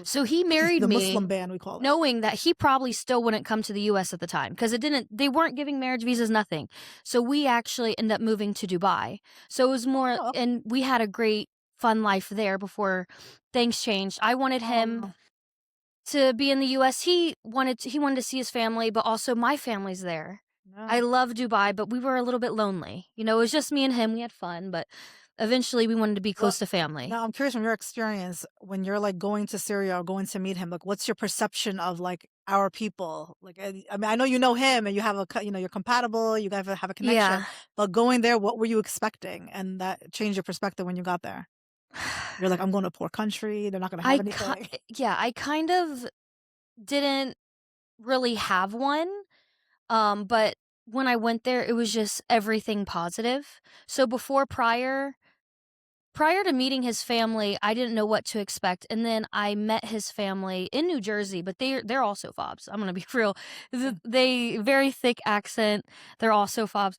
So he married the me, Muslim ban, we call it, knowing that he probably still wouldn't come to the U.S. at the time because they weren't giving marriage visas, nothing. So we actually ended up moving to Dubai. So it was more, and we had a great fun life there before things changed. I wanted him to be in the U.S. He wanted to see his family, but also my family's there. I love Dubai, but we were a little bit lonely. It was just me and him. We had fun, but eventually we wanted to be close to family. Now, I'm curious, from your experience, when you're like going to Syria or going to meet him, like, what's your perception of like our people? Like, I mean, I know you know him and you have you're compatible, you guys have a connection. Yeah. But going there, what were you expecting? And that changed your perspective when you got there. You're like, I'm going to a poor country. They're not going to have anything. I kind of didn't really have one. But when I went there, it was just everything positive. So prior to meeting his family, I didn't know what to expect. And then I met his family in New Jersey, but they're also FOBs. I'm going to be real. They very thick accent. They're also FOBs.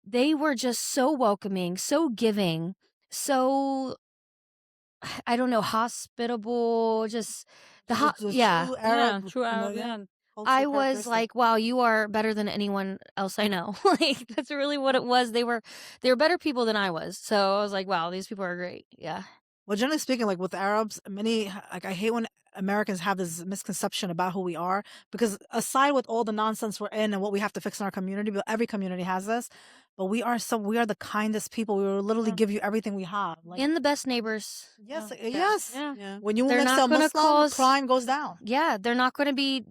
They were just so welcoming, so giving, so, I don't know, hospitable, just yeah. True Arab, true Arab, yeah. I was like, wow, you are better than anyone else I know. Like, that's really what it was. They were better people than I was. So I was like, wow, these people are great. Yeah. Well, generally speaking, like with Arabs, I hate when Americans have this misconception about who we are, because aside with all the nonsense we're in and what we have to fix in our community, but every community has this, but we are the kindest people. We will literally give you everything we have. Like, And the best neighbors. yes, Yeah. yes. Yeah. When you They're next not to a gonna Muslim, cause- crime goes down. Yeah, they're not going to be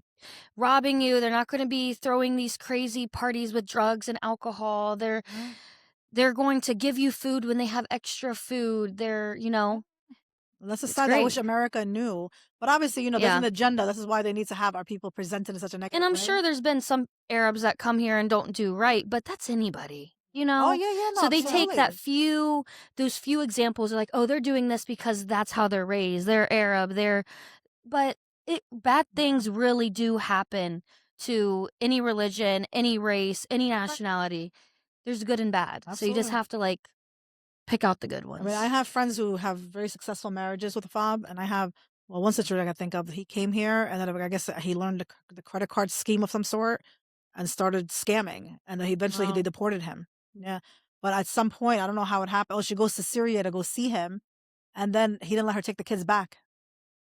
robbing you. They're not going to be throwing these crazy parties with drugs and alcohol. They're going to give you food when they have extra food. That's a It's side that I wish great. America knew. But obviously, there's Yeah. an agenda. This is why they need to have our people presented in such a negative And I'm way. sure there's been some Arabs that come here and don't do right, but that's anybody, Oh, yeah, no, So they take absolutely. those few examples, are like, oh, they're doing this because that's how they're raised. They're Arab. But bad things really do happen to any religion, any race, any nationality. There's good and bad. So you just Absolutely. have to pick out the good ones. I mean, I have friends who have very successful marriages with a FOB, and I have, well, one situation I can think of. He came here, and then I guess he learned the credit card scheme of some sort and started scamming, and then eventually they deported him. Yeah, but at some point, I don't know how it happened. Oh, she goes to Syria to go see him, and then he didn't let her take the kids back.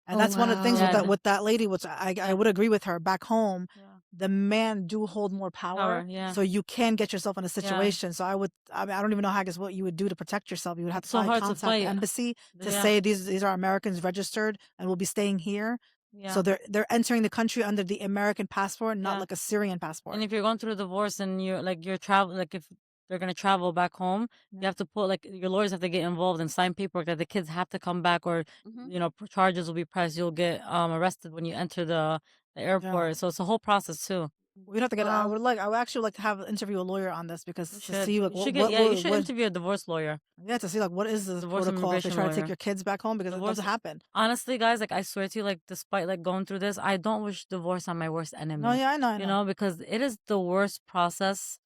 And that's one of the things Yeah. with that lady, which I would agree with her. Back home, Yeah. the man do hold more power, yeah. so you can get yourself in a situation. So I mean, I don't even know how, I guess, what you would do to protect yourself. You would have to so hard to contact the fight. embassy to Yeah. say these are Americans registered and will be staying here. Yeah. So they're entering the country under the American passport, not Yeah. like a Syrian passport. And if you're going through a divorce and you're traveling, like if they're gonna travel back home, you have to put, like, your lawyers have to get involved and sign paperwork that the kids have to come back, or charges will be pressed. You'll get arrested when you enter the airport. So it's a whole process too. We'd have to get. I would actually like to have interview a lawyer on this, because to see like you should interview a divorce lawyer. Yeah, to see like what is the Divorce and protocol if they immigration try to lawyer. take your kids back home, because it doesn't happen. Honestly, guys, like, I swear to you, like, despite like going through this, I don't wish divorce on my worst enemy. No, yeah, I know. You know, because it is the worst process.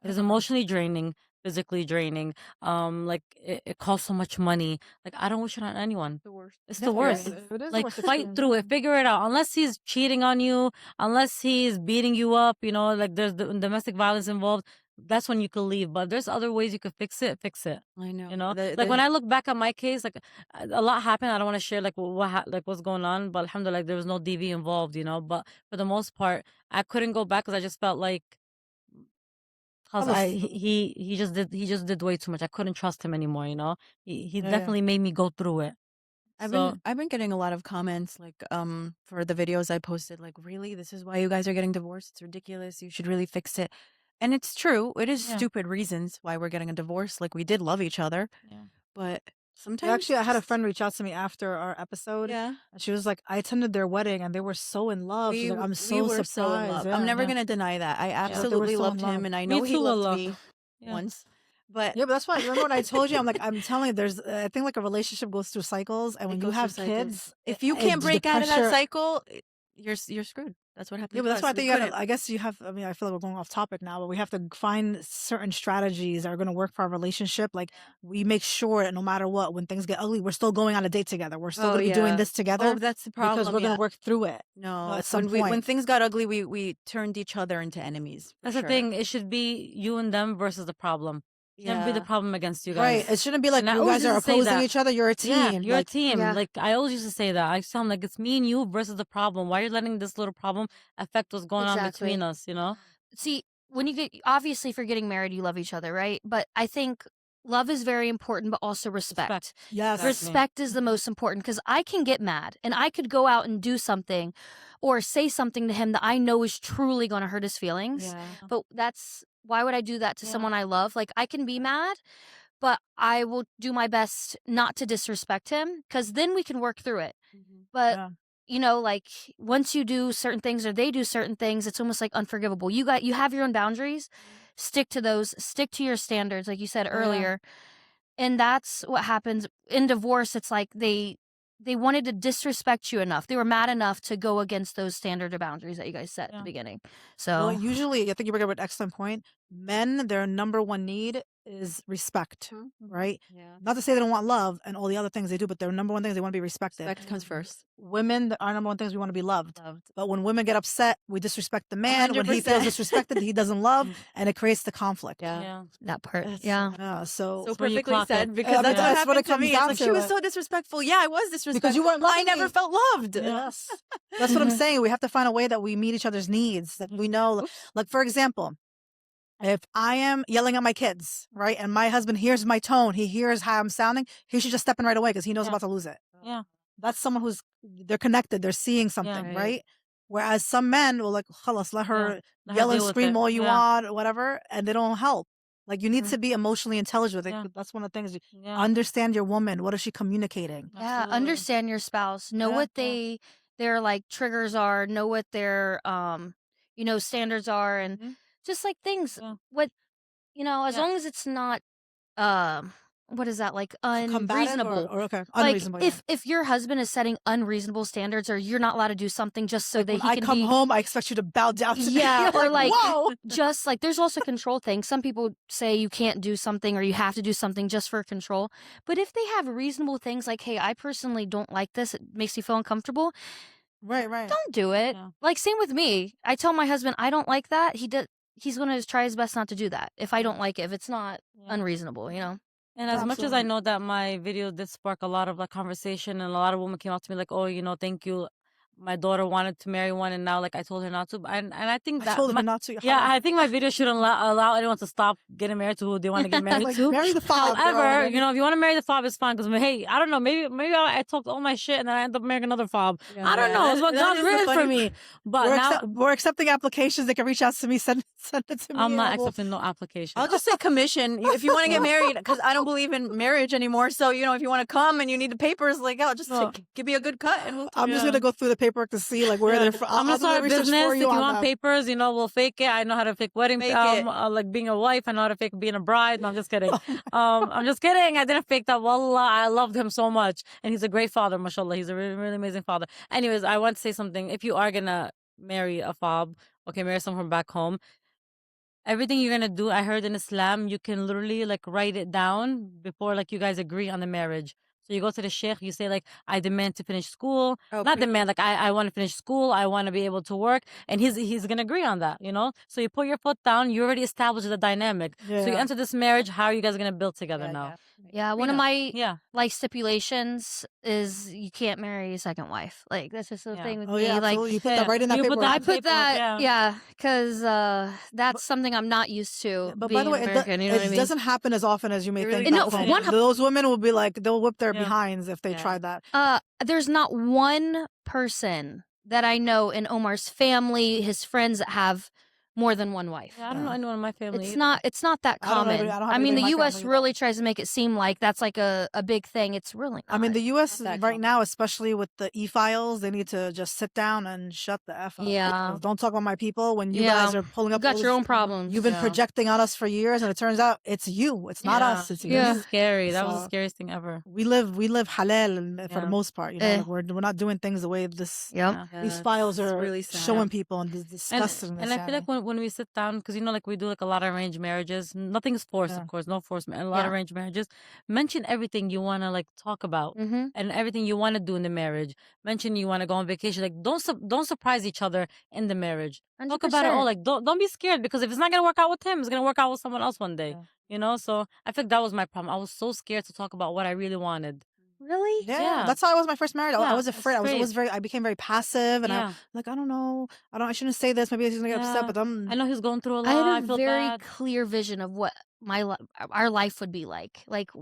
It is emotionally draining, physically draining. Like, it costs so much money. Like, I don't wish it on anyone. The worst. It's the worst. It is the Like, worst fight experience. through it, figure it out. Unless he's cheating on you, unless he's beating you up, like there's domestic violence involved. That's when you could leave. But there's other ways you could fix it. I know. Like, when I look back at my case, like, a lot happened. I don't want to share like what's going on, but alhamdulillah, like, there was no DV involved. But for the most part, I couldn't go back because I just felt like, he just did way too much. I couldn't trust him anymore. He definitely made me go through it. I've been getting a lot of comments, like, for the videos I posted, like, really, this is why you guys are getting divorced? It's ridiculous. You should really fix it. And it's true. It is stupid reasons why we're getting a divorce. Like, we did love each other, but sometimes. Actually, I had a friend reach out to me after our episode. Yeah. And she was like, I attended their wedding and they were so in love. She's like, I'm so were surprised. so in love. I'm never gonna deny that. I absolutely so in loved love. him, and I Me know he too, loved love. me once. But Yeah, but that's why. Remember when I told you? I'm telling you, there's. I think like a relationship goes through cycles, and when you goes have through cycles. kids, if you can't break out of that cycle, you're screwed. That's what happens. Yeah, but that's to why I us. think you gotta. I guess you have. I mean, I feel like we're going off topic now, but we have to find certain strategies that are going to work for our relationship. Like, we make sure that no matter what, when things get ugly, we're still going on a date together. We're still going to be doing this together. Oh, that's the problem. Because we're going to work through it. No, at some point. when things got ugly, we turned each other into enemies. That's the thing. It should be you and them versus the problem. Never be the problem against you guys. Right. It shouldn't be like And I you always guys are used to say opposing that. each other. You're a team. Yeah, you're a team. yeah. Like, I always used to say that. I sound like it's me and you versus the problem. Why are you letting this little problem affect what's going on Exactly. between us? See, when you obviously, if you're getting married, you love each other, right? But I think love is very important, but also respect. Yes. Respect is the most important, because I can get mad and I could go out and do something or say something to him that I know is truly going to hurt his feelings. Yeah. But why would I do that to someone I love? Like, I can be mad, but I will do my best not to disrespect him, because then we can work through it. But like, once you do certain things or they do certain things, it's almost like unforgivable. You have your own boundaries. Stick to those. Stick to your standards, like you said earlier. And that's what happens in divorce. It's like they wanted to disrespect you enough. They were mad enough to go against those standard or boundaries that you guys set at the beginning. So usually, I think you bring up an excellent point. Men, their number one need is respect, right? Yeah. Not to say they don't want love and all the other things they do, but their number one thing is they want to be respected. Respect comes first. Women, our number one thing is we want to be loved. But when women get upset, we disrespect the man. When he 100%. feels disrespected, he doesn't love, and it creates the conflict. Yeah. that part. That's- So So where you perfectly clock said, it. because Yeah, that's that's what what it happened to comes me. It's down like, to. she was so disrespectful. Yeah, I was disrespectful. Because you weren't I loving never me. felt loved. Yes. That's what I'm saying. We have to find a way that we meet each other's needs. That we know, like, for example, if I am yelling at my kids, right, and my husband hears my tone, he hears how I'm sounding, he should just step in right away because he knows Yeah. about to lose it. Yeah. That's someone they're connected, they're seeing something, right. right? Whereas some men will like, khalas, let her Let her yell and deal with scream it. all you Yeah. want, or whatever, and they don't help. Like, you need to be emotionally intelligent. Like, Yeah. that's one of the things. Yeah. Understand your woman. What is she communicating? Yeah, Absolutely. understand your spouse. Know Yeah, what their like triggers are. Know what their standards are, and just like things. Yeah. What as Yeah. long as it's not I what is that, like Combative unreasonable? or okay, Like unreasonable. if your husband is setting unreasonable standards, or you're not allowed to do something just so like that when he I can come be home, I expect you to bow down to me. yeah, You're or like whoa. just like there's also control things. Some people say you can't do something or you have to do something just for control. But if they have reasonable things like, hey, I personally don't like this, it makes me feel uncomfortable, Right. don't do it. Yeah. Like same with me. I tell my husband I don't like that. He's gonna try his best not to do that. If I don't like it, if it's not Yeah. unreasonable, you know. And as much as I Absolutely. know that my video did spark a lot of like conversation, and a lot of women came out to me like, "Oh, thank you. My daughter wanted to marry one, and now like I told her not to." And I think I that told her not to. yeah, I think my video shouldn't allow anyone to stop getting married to who they want to get married like to. marry the FOB. However, if you want to marry the fob, it's fine. Because hey, I don't know, maybe I talked all my shit and then I end up marrying another fob. I don't know. It's what God's written for me. But we're accepting applications. They can reach out to me. Send it to me. I'm not accepting no application. I'll just say commission if you want to get married, because I don't believe in marriage anymore. So if you want to come and you need the papers, like just give me a good cut, and I'm just gonna go through the paperwork to see like where they're from. I'm gonna start a business. If you want them. papers, we'll fake it. I know how to fake wedding, like being a wife. I know how to fake being a bride. No, I'm just kidding. I'm just kidding. I didn't fake that. Wallah, I loved him so much, and he's a great father. Mashallah, he's a really, really amazing father. Anyways, I want to say something. If you are gonna marry a fob, marry someone from back home. Everything you're gonna do, I heard in Islam, you can literally like write it down before like you guys agree on the marriage. So you go to the sheikh, you say like, I demand to finish school. Not demand, like I want to finish school, I want to be able to work. And he's gonna agree on that, So you put your foot down, you already established the dynamic. So you enter this marriage, how are you guys gonna build together now? Yeah, one of my like stipulations is you can't marry a second wife. Like that's just the thing with me. Like you put that right in that paperwork. I put that, because that's something I'm not used to. But being by the way, American, it doesn't happen as often as you may think. No, those women will be like they'll whip their behinds if they try that. There's not one person that I know in Omar's family, his friends that have more than one wife. I don't know anyone in my family. It's not that common. I mean, the U.S. really tries to make it seem like that's like a big thing. It's really not. I mean, the U.S. right now, especially with the e-files, they need to just sit down and shut the F up. Yeah. Don't talk about my people when you guys are pulling up. You got your own problems. You've been projecting on us for years, and it turns out it's you. It's not us. It's you. It's scary. That was the scariest thing ever. We live halal for the most part. Like we're not doing things the way these files are really showing people, and disgusting. And I feel like when we sit down, because like we do like a lot of arranged marriages, nothing is forced, of course, no force, a lot of arranged marriages. Mention everything you want to like talk about, and everything you want to do in the marriage. Mention you want to go on vacation. Like don't surprise each other in the marriage. 100%. Talk about it all. Like don't be scared, because if it's not gonna work out with him, it's gonna work out with someone else one day. So I think that was my problem. I was so scared to talk about what I really wanted. Really? Yeah. That's how I was my first marriage. I was afraid. I became very passive, and I don't know. I shouldn't say this. Maybe he's gonna get upset. But I know he's going through a lot. I had a very clear vision of what our life would be like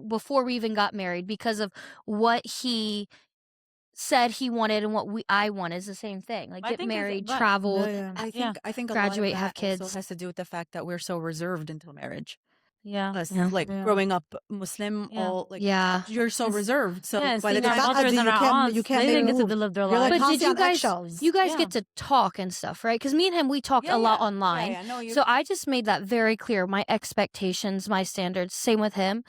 before we even got married, because of what he said he wanted and what I want is the same thing. Like get married, travel. I think graduate, a lot of have that kids. also has to do with the fact that we're so reserved until marriage. Us, like growing up Muslim, you're so reserved. So by the time you can't they didn't get to live their life. But did you guys get to talk and stuff, right? Because me and him, we talked a lot online. So I just made that very clear. My expectations, my standards. Same with him.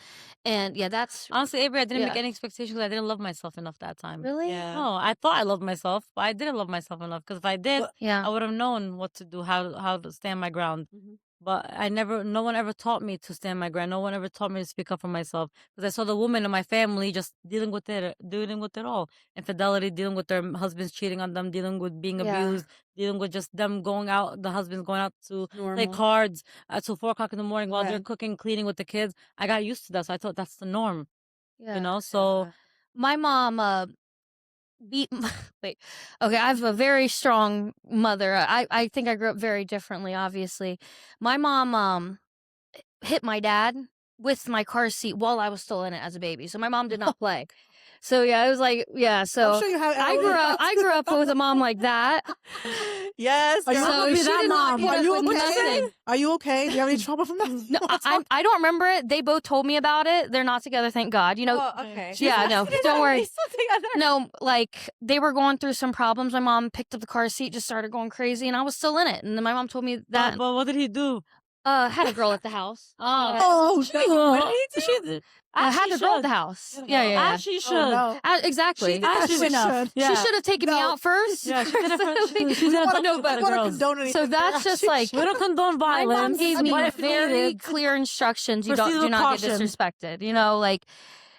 And that's honestly, Avery, I didn't make any expectations because I didn't love myself enough that time. Really? Yeah. No, I thought I loved myself, but I didn't love myself enough, because if I did, I would have known what to do, how to stand my ground. But no one ever taught me to stand my ground. No one ever taught me to speak up for myself, because I saw the women in my family just dealing with it all. Infidelity, dealing with their husbands cheating on them, dealing with being abused, dealing with just them the husbands going out to play cards till 4 o'clock in the morning while they're cooking, cleaning with the kids. I got used to that, so I thought that's the norm. So my mom wait. Okay, I have a very strong mother. I think I grew up very differently, obviously. My mom hit my dad with my car seat while I was still in it as a baby. So my mom did not play. So it was like, so I'm sure you have I grew up with a mom like that. Yes. Are you that mom? Are you okay? Are you okay? Do you have any trouble from that? No, I don't remember it. They both told me about it. They're not together, thank God. Okay. Yeah, no, don't worry. No, like they were going through some problems. My mom picked up the car seat, just started going crazy, and I was still in it. And then my mom told me that. But what did he do? Had a girl at the house. Oh, I had the girl at the house. Yeah. As she should. Oh, no. Exactly. She should. She should have taken me No. out first. Yeah, she could have. No, but so that's just like We don't condone my violence. mom gave me but if very needed, clear instructions. You proceed do with not get caution. disrespected. You know, like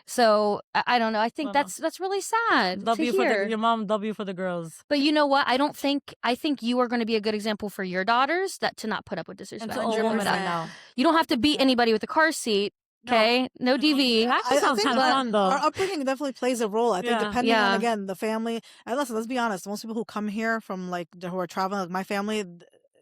so. I don't know. I think Well, that's really sad W to for hear. your mom. W for the girls. But you know what? I think you are going to be a good example for your daughters that to not put up with disrespect. to all women I know. You don't have to beat anybody with a car seat. Okay, no DV. That sounds think kind of that fun though. Our upbringing definitely plays a role. I think Yeah. depending Yeah. on, again, the family. And listen, let's be honest. Most people who come here from like who are traveling, like my family,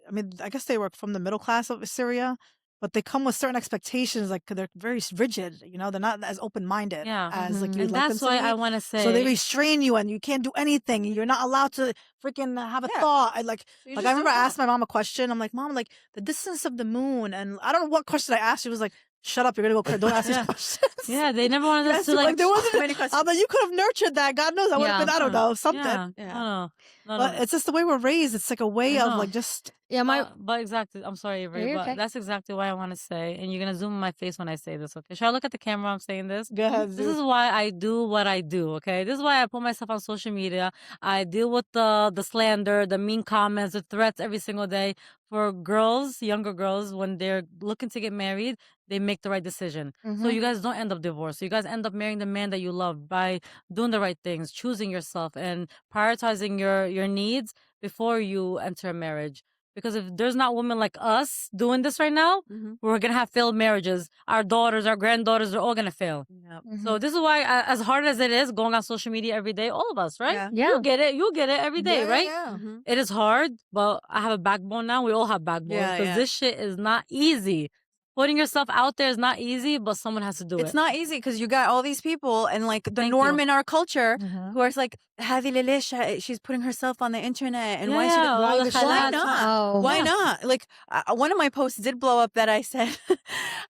I mean, I guess they were from the middle class of Syria, but they come with certain expectations. Like they're very rigid. You know, they're not as open minded Yeah. as like Mhm. you. And like that's them to why be. I want to say. So they restrain you, and you can't do anything. You're not allowed to freaking have a Yeah. thought. I like You I just remember I don't asked my mom a question. I'm like, Mom, like the distance of the moon, and I don't know what question I asked. She was like, "Shut up, you're gonna go. Don't ask these Yeah. questions." Yeah, they never wanted us Yes, to like. there wasn't many questions. I'm like, you could have nurtured that. God knows, I would have Yeah. been. I don't know something. Yeah. Yeah. No. But it's just the way we're raised. It's like a way I of know. like just. Yeah, my But exactly. I'm sorry, Avery, you're but okay. that's exactly what I want to say. And you're gonna zoom in my face when I say this. Okay? Should I look at the camera? I'm saying this. Go ahead, This is why I do what I do. Okay. This is why I put myself on social media. I deal with the slander, the mean comments, the threats every single day. For girls, younger girls, when they're looking to get married, they make the right decision. So you guys don't end up divorced. You guys end up marrying the man that you love by doing the right things, choosing yourself, and prioritizing your needs before you enter a marriage. Because if there's not women like us doing this right now, we're gonna have failed marriages. Our daughters, our granddaughters, they're all gonna fail. Yep. So this is why, as hard as it is, going on social media every day, all of us, right? Yeah. Yeah. You get it every day, right? Yeah. It is hard, but I have a backbone now. We all have backbones Yeah, because yeah. this shit is not easy. Putting yourself out there is not easy, but someone has to do It's it. not easy because you got all these people and like the Thank norm you. in our culture Mhm. who are like, "Hadi Lilisha, she's putting herself on the internet, and Yeah, why should all the why khalat. not? Oh. Why Yeah. not?" Like one of my posts did blow up that I said,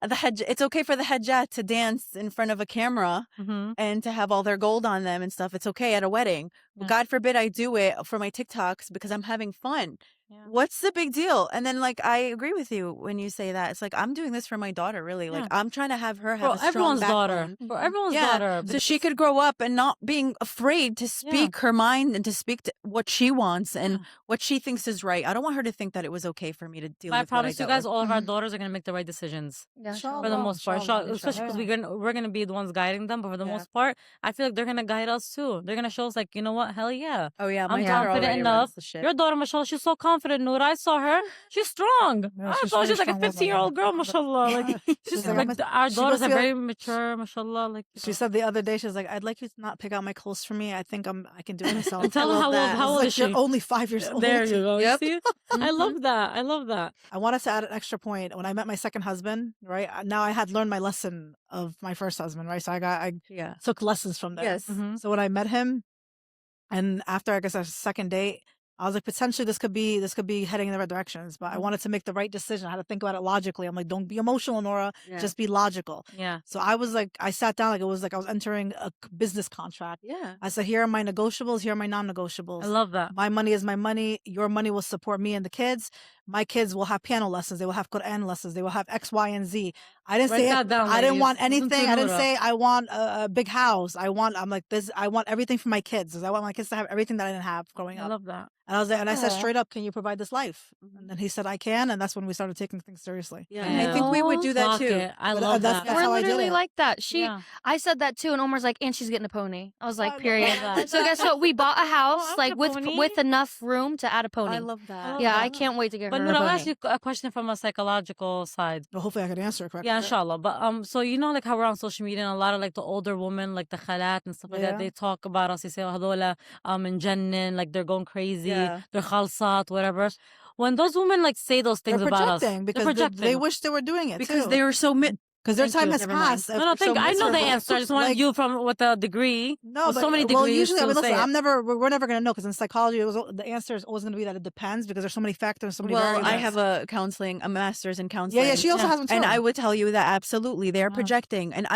it's okay for the hajjat to dance in front of a camera Mhm. and to have all their gold on them and stuff. It's okay at a wedding. But Yeah. God forbid I do it for my TikToks because I'm having fun. Yeah. What's the big deal? And then, like, I agree with you when you say that. It's like, I'm doing this for my daughter, really. Like, Yeah. I'm trying to have her have For a strong everyone's daughter. backbone. For everyone's Yeah, daughter. so she could grow up and not being afraid to speak her mind and to speak to what she wants and Yeah. what she thinks is right. I don't want her to think that it was okay for me to deal I with what I promise you dealt guys, with. all of our daughters are gonna make the right decisions. Yeah, Inshallah. For the most part, Inshallah, especially because inshallah. we're gonna be the ones guiding them. But for the Yeah. most part, I feel like they're gonna guide us too. They're gonna show us, like, you know what? Hell yeah, Oh, yeah. I'm My daughter confident already enough. runs the shit. Your daughter, mashallah, she's so confident. Nora, I saw her. She's strong. Yeah, I she's saw very she's like a strong woman, 15-year-old girl, mashallah. Like she's like, like our she daughters goes are to- very mature, mashallah. Like She said the other day, she was like, "I'd like you to not pick out my clothes for me. I think I can do it myself." And tell I her love that. how It's old like, is she? You're only 5 years old. There you go. Yep. You see? I love that. I love that. I wanted to add an extra point. When I met my second husband, right now I had learned my lesson of my first husband, right? So I Yeah. took lessons from there. Yes. Mhm. So when I met him, and after I guess our second date, I was like, potentially this could be heading in the right directions. But I wanted to make the right decision. I had to think about it logically. I'm like, don't be emotional, Nora. Yeah. Just be logical. Yeah. So I was like, I sat down like it was like I was entering a business contract. Yeah. I said, here are my negotiables. Here are my non-negotiables. I love that. My money is my money. Your money will support me and the kids. My kids will have piano lessons. They will have Quran lessons. They will have X, Y, and Z. I didn't Write say that down, I didn't ladies. want Listen to anything. I didn't Nora. say I want a big house. I'm like this. I want everything for my kids. 'Cause I want my kids to have everything that I didn't have growing I up. love that. And I was like, and I said Aw. straight up, can you provide this life? Mhm. And then he said, I can. And that's when we started taking things seriously. Yeah. And I think we would do that Fuck too. it. I But, love that's- that. We're how I did literally it. like that. Yeah. I said that too, and Omar's like, and she's getting a pony. I was I like, love period. that. So guess what? We bought a house I like want a pony. with enough room to add a pony. I love that. yeah, that. I can't wait to get But her Nora, a I'll pony. ask you a question from a psychological side. Well, hopefully I could answer it correctly. Yeah, inshallah. But so you know, like how we're on social media and a lot of like the older women, like the khalat and stuff like Yeah. that, they talk about us. They say, oh, hadola, in Jannin, like they're going crazy, Yeah. they're khalsat, whatever. When those women like say those They're things about us, projecting because they're they projecting. wish they were doing it Because too. they were so Because their Thank time you. has Never mind. passed. No, no, So I know the miserable. answer. I just wanted Like- you from with a degree. No, with but so many well, degrees usually, I to mean, listen, say we're never gonna know because in psychology, the answer is always gonna be that it depends because there's so many factors, so many Well, variables. I have a master's in counseling. yeah, she also Yeah. has one too. And I would tell you that absolutely they're Yeah. projecting. And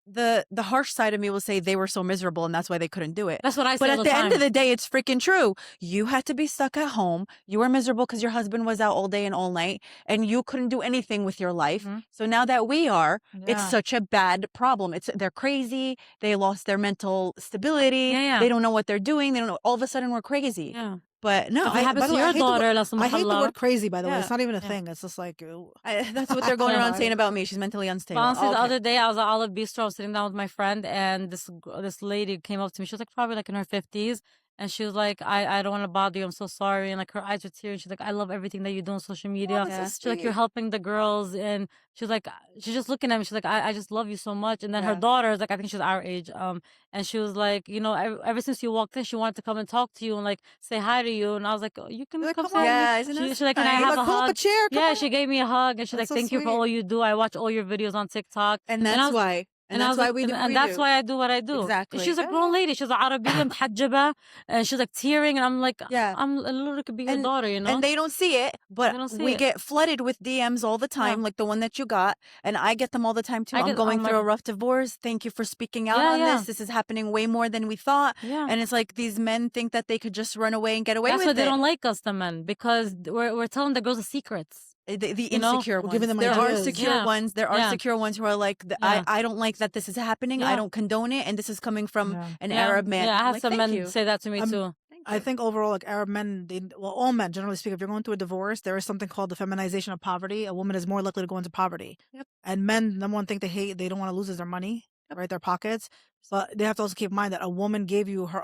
the harsh side of me will say they were so miserable and that's why they couldn't do it. That's what I say But all at the the end time. of the day, it's freaking true. You had to be stuck at home. You were miserable because your husband was out all day and all night, and you couldn't do anything with your life. Mhm. So now that we are, it's Yeah. such a bad problem. They're crazy. They lost their mental stability. Yeah. They don't know what they're doing. They don't know. All of a sudden, we're crazy. Yeah. But no, If it happens by to the way, I your hate the word- daughter, la I hate the subhanallah. word crazy, by the way. Yeah. It's not even a Yeah. thing. It's just like, that's what they're going around Right. saying about me. She's mentally unstable. Honestly, the Okay. other day I was at Olive Bistro, I was sitting down with my friend, and this lady came up to me. She was like probably like in her 50s, and she was like, I don't want to bother you. I'm so sorry. And like her eyes were tearing. She's like, I love everything that you do on social media. that's so She's like, you're sweet. helping the girls, and she's like, she's just looking at me. She's like, I just love you so much. And then her Yeah. daughter is like, I think she's our age, and she was like, you know, ever since you walked in, she wanted to come and talk to you and like say hi to you. And I was like, oh, you can You're like, come come on. say hi. Yeah, isn't that She's like, can I nice? have Like, a pull up a hug? chair. Come Yeah, on. she gave me a hug, and she's That's like, so thank you for sweet. all you do. I watch all your videos on TikTok. And I that's was- why. And I that's was why like, we do. and that's why I do what I do. Exactly. She's a Yeah. grown lady. She's Arabiya, محجبة, and she's like tearing, and I'm like, Yeah. I'm a little could be your And- daughter, you know. And they don't see it, but They don't see we it. get flooded with DMs all the time, like the one that you got, and I get them all the time too. I I'm get- going oh my- through a rough divorce. Thank you for speaking out Yeah, on yeah. this. This is happening way more than we thought. Yeah. And it's like these men think that they could just run away and get away That's with why they it. don't like us, the men, because we're telling the girls the secrets. The You know? insecure We're ones. giving them There are ideas. secure Yeah. ones. There are Yeah. secure ones who are like, Yeah. I don't like that this is happening. I Yeah. don't condone it. And this is coming from Yeah. an Yeah. Arab man. Yeah, I I'm had like, some "Thank men you. say that to me too. Thank I you." think overall, like Arab men, all men generally speak, if you're going through a divorce, there is something called the feminization of poverty. A woman is more likely to go into poverty. Yep. And men, number one thing they don't want to lose is their money, right? Their pockets. So they have to also keep in mind that a woman gave you her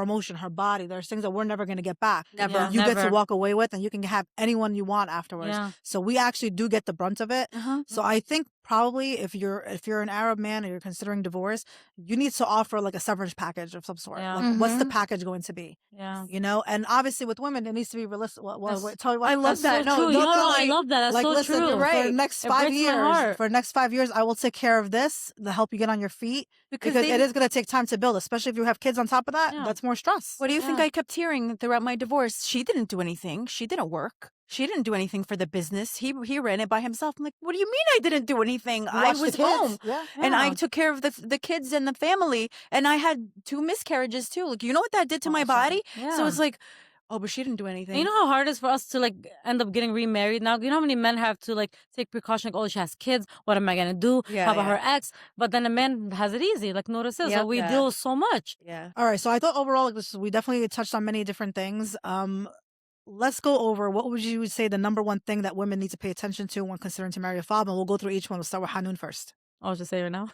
emotion, her body. There's things that we're never going to get back. Never. Yeah. You get to Never. walk away with, and you can have anyone you want afterwards. Yeah. So we actually do get the brunt of it. Uh-huh. So I think probably if you're an Arab man and you're considering divorce, you need to offer like a severance package of some sort. Yeah. Like, what's the Mhm. package going to be? Yeah. You know, and obviously with women, it needs to be realistic. That's- Tell you what, I love That's that. so No, true. no, You know, no, I like- love that. That's like, so listen, true. for the right. next It 5 breaks my heart. years, I will take care of this to help you get on your feet because they- it is going to take time to build, especially if you have kids on top of that. Yeah. That's more stress. What do you think Yeah. I kept hearing throughout my divorce? She didn't do anything. She didn't work. She didn't do anything for the business. He ran it by himself. I'm like, what do you mean I didn't do anything? You I watch the was kids. home. Yeah. And I Yeah. took care of the kids and the family. And I had 2 miscarriages too. Like, you know what that did to my Awesome. body? Yeah. So it's like, oh, but she didn't do anything. And you know how hard it is for us to like end up getting remarried now? You know how many men have to like take precaution, like, oh, she has kids. What am I gonna do? Yeah, How about yeah. her ex? But then a man has it easy, like Nora says. Yep. So we Yeah. deal with so much. Yeah. All right. So I thought overall, like, we definitely touched on many different things. Let's go over what would you say the number one thing that women need to pay attention to when considering to marry a FOB, and we'll go through each one. We'll start with Hanoon first. I'll just say it now.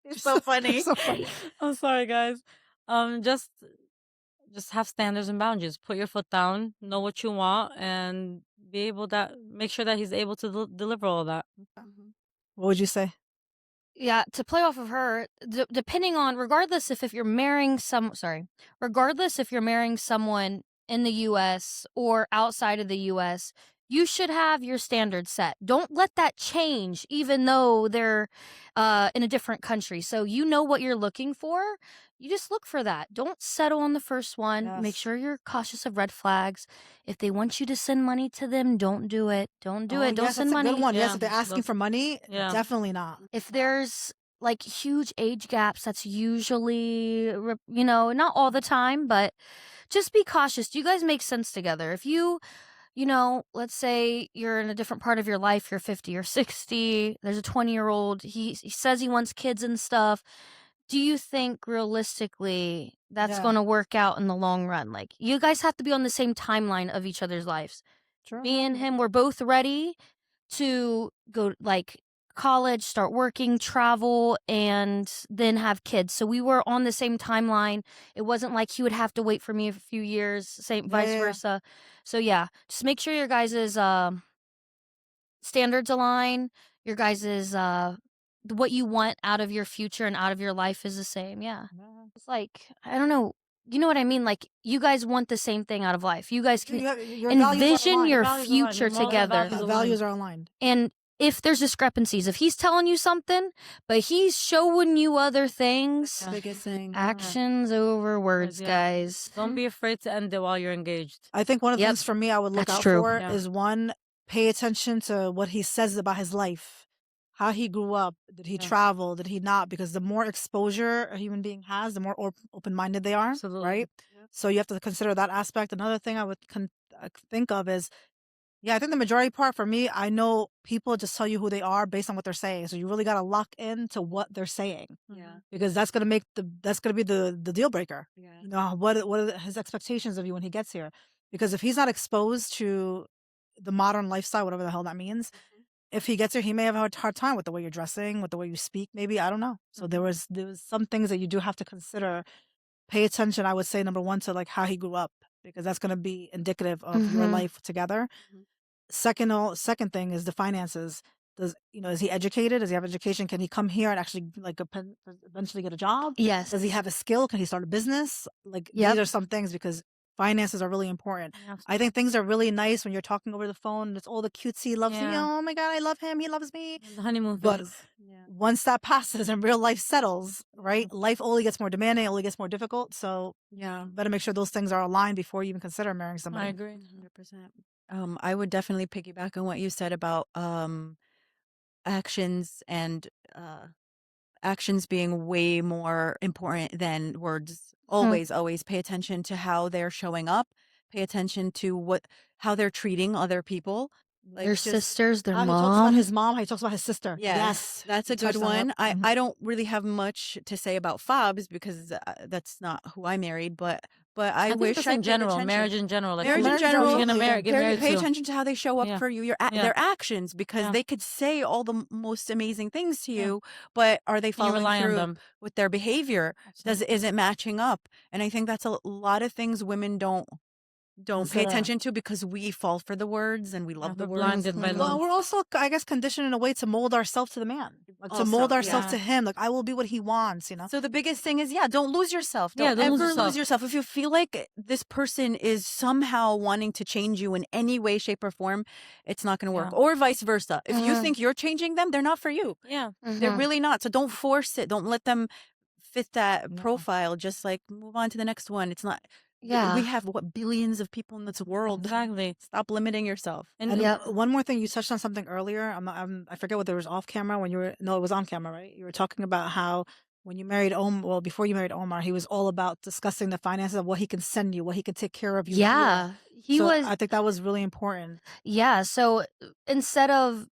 It's so funny. So funny. I'm sorry, guys. Just have standards and boundaries. Put your foot down. Know what you want, and make sure that he's able to deliver all that. What would you say? Yeah, to play off of her, depending on regardless if you're marrying regardless if you're marrying someone in the US or outside of the US, you should have your standards set. Don't let that change even though they're in a different country. So you know what you're looking for. You just look for that. Don't settle on the first one. Make Yes. sure you're cautious of red flags. If they want you to send money to them, don't do it. Don't do Oh, it. Don't yes, send that's a money. good one. Yes, Yeah, if they're asking those- for money, Yeah. definitely not. If there's like huge age gaps, that's usually, not all the time, but just be cautious. Do you guys make sense together? If let's say you're in a different part of your life, you're 50 or 60, there's a 20-year-old, he says he wants kids and stuff. Do you think realistically that's Yeah. going to work out in the long run? Like, you guys have to be on the same timeline of each other's lives. True. Me and him were both ready to go like college, start working, travel, and then have kids. So we were on the same timeline. It wasn't like he would have to wait for me a few years, same vice Yeah. versa. So yeah, just make sure your guys' standards align. Your guys' what you want out of your future and out of your life is the same. Yeah. It's like, I don't know. You know what I mean? Like, you guys want the same thing out of life. You guys can Your values are envision aligned. your Values align. future Your moral together. values Values are aligned. And if there's discrepancies, if he's telling you something, but he's showing you other things, Yeah. Biggest thing. actions over words, Yeah. guys. Don't be afraid to end it while you're engaged. I think one of the Yep. things for me I would look That's out true. for Yeah. is one, pay attention to what he says about his life. how he grew up. Did he travel? Did he not? Because the more exposure a human being has, the more open-minded they are, Absolutely. right? Yep. So you have to consider that aspect. Another thing I would think of is, yeah, I think the majority part for me, I know people just tell you who they are based on what they're saying. So you really got to lock into what they're saying. Yeah. Because that's gonna be the deal breaker. Yeah. You know, what are his expectations of you when he gets here? Because if he's not exposed to the modern lifestyle, whatever the hell that means, if he gets here, he may have a hard time with the way you're dressing, with the way you speak. Maybe, I don't know. So there was some things that you do have to consider. Pay attention. I would say number one to like how he grew up, because that's gonna be indicative of your life together. Second thing is the finances. Is he educated? Does he have education? Can he come here and actually eventually get a job? Yes. Does he have a skill? Can he start a business? Like Yep. these are some things, because finances are really important. Absolutely. I think things are really nice when you're talking over the phone and it's all the cutesy loves me. Yeah. Oh my God, I love him. He loves me. The honeymoon But phase. once that passes and real life settles, right? Life only gets more demanding, only gets more difficult. So Yeah. better make sure those things are aligned before you even consider marrying somebody. I agree. 100%. I would definitely piggyback on what you said about actions and actions being way more important than words. Always pay attention to how they're showing up. Pay attention to how they're treating other people. Like Their sisters, their How he talks about mom. his mom, how he talks about his sister. Yes, that's a you good touched on one. that. I don't really have much to say about FOBs because that's not who I married, but I think wish just I in paid general, attention. marriage in general, like Marriage in who general, you're gonna absolutely, get married pay to. attention to how they show up Yeah. for you, Yeah. their actions, because Yeah. they could say all the most amazing things to you, but are they Can you following rely on through them? with their behavior? Is it matching up? And I think that's a lot of things women don't pay Consider. attention to because we fall for the words and we love the we're words. blinded by Well, them. we're also, I guess, conditioned in a way to mold ourselves to the man, like to mold Also, ourselves yeah. to him. Like I will be what he wants, you know. So the biggest thing is, don't lose yourself. Yeah, Don't don't lose ever yourself. lose yourself. If you feel like this person is somehow wanting to change you in any way, shape, or form, it's not going to work. Yeah. Or vice versa. If you think you're changing them, they're not for you. Yeah. They're really not. So don't force it. Don't let them fit that No. profile. Just like move on to the next one. It's not. Yeah. We have billions of people in this world. Exactly. Stop limiting yourself. And Yep. one more thing, you touched on something earlier. I forget whether it was off camera when you were. No, it was on camera, right? You were talking about how when you married before you married Omar, he was all about discussing the finances of what he can send you, what he can take care of you. Yeah. here. I think that was really important. Yeah. So instead of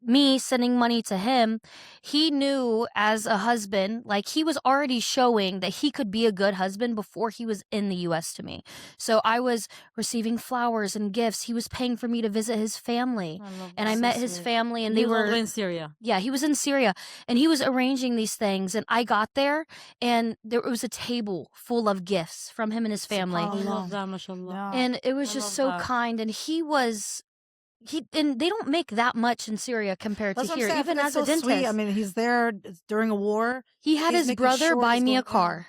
me sending money to him, he knew as a husband, like he was already showing that he could be a good husband before he was in the US to me. So I was receiving flowers and gifts. He was paying for me to visit his family. And I met his family and they were in Syria. Yeah, he was in Syria and he was arranging these things. And I got there and there was a table full of gifts from him and his family. I love that, mashallah. Yeah. And it was I just love so that. kind. And and they don't make that much in Syria compared That's to what I'm here, saying. I even think as that's a so dentist. sweet. I mean, he's there during a war. He had he's his making brother sure buy he's me a going- car.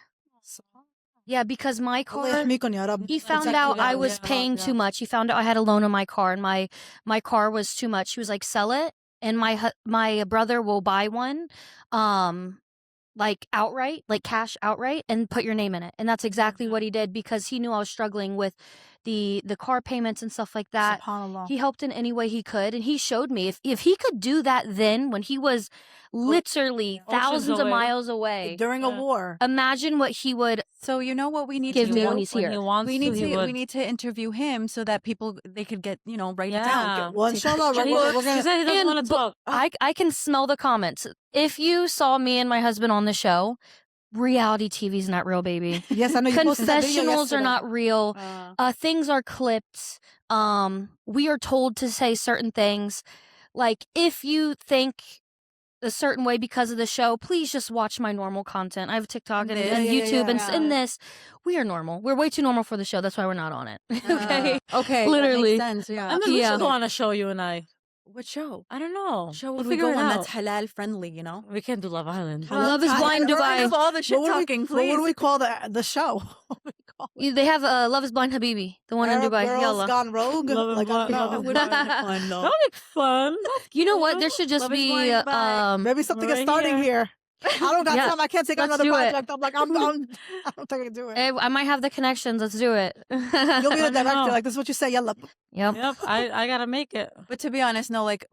Yeah, because my Allah car, يحميكم يا رب. he found Exactly out I that, was yeah. paying too much. He found out I had a loan on my car and my car was too much. He was like, sell it and my brother will buy one like outright, like cash outright, and put your name in it. And that's exactly what he did because he knew I was struggling with the car payments and stuff like that. SubhanAllah. He helped in any way he could, and he showed me if he could do that then when he was literally Oceans thousands of away. miles away. During a Yeah. war. Imagine what he would So you know what we need give to me do? when he's When here. he wants We to, need he to would. we need to interview him so that people they could get write it Yeah. down. Well, inshallah, But we're he gonna. said he doesn't And want to talk. I can smell the comments. If you saw me and my husband on the show, reality TV's not real, baby. Yes, I know you posted that video Confessionals are yesterday. not real. Things are clipped. We are told to say certain things. Like, if you think a certain way because of the show, please just watch my normal content. I have TikTok and, Yeah, YouTube yeah. and this. We are normal. We're way too normal for the show. That's why we're not on it. Okay. Okay. Literally. That makes sense. Yeah. I mean, we Yeah. should go on a show, you and I. What show? I don't know. Show We'll would we figure go it on out. that's halal friendly, We can't do Love Island. Love is Blind Get rid Dubai. of all the shit What talking, what please. would we call the show? What would we call it? They have Love is Blind Habibi, the one in Arab Dubai. Girls Yalla. Gone Rogue. Love is Like, I don't Blind. know. That would be fun, though. That would be fun. You know what? There should just Love is be Blind Dubai. Maybe something is Right starting here. I don't got Yeah. time. I can't take on Let's another do it. project. I'm like, I don't think I can do it. I might have the connections. Let's do it. You'll be the I don't director. know. Like, this is what you say. Yalla. Yep. Yep, I gotta make it. But to be honest, no, like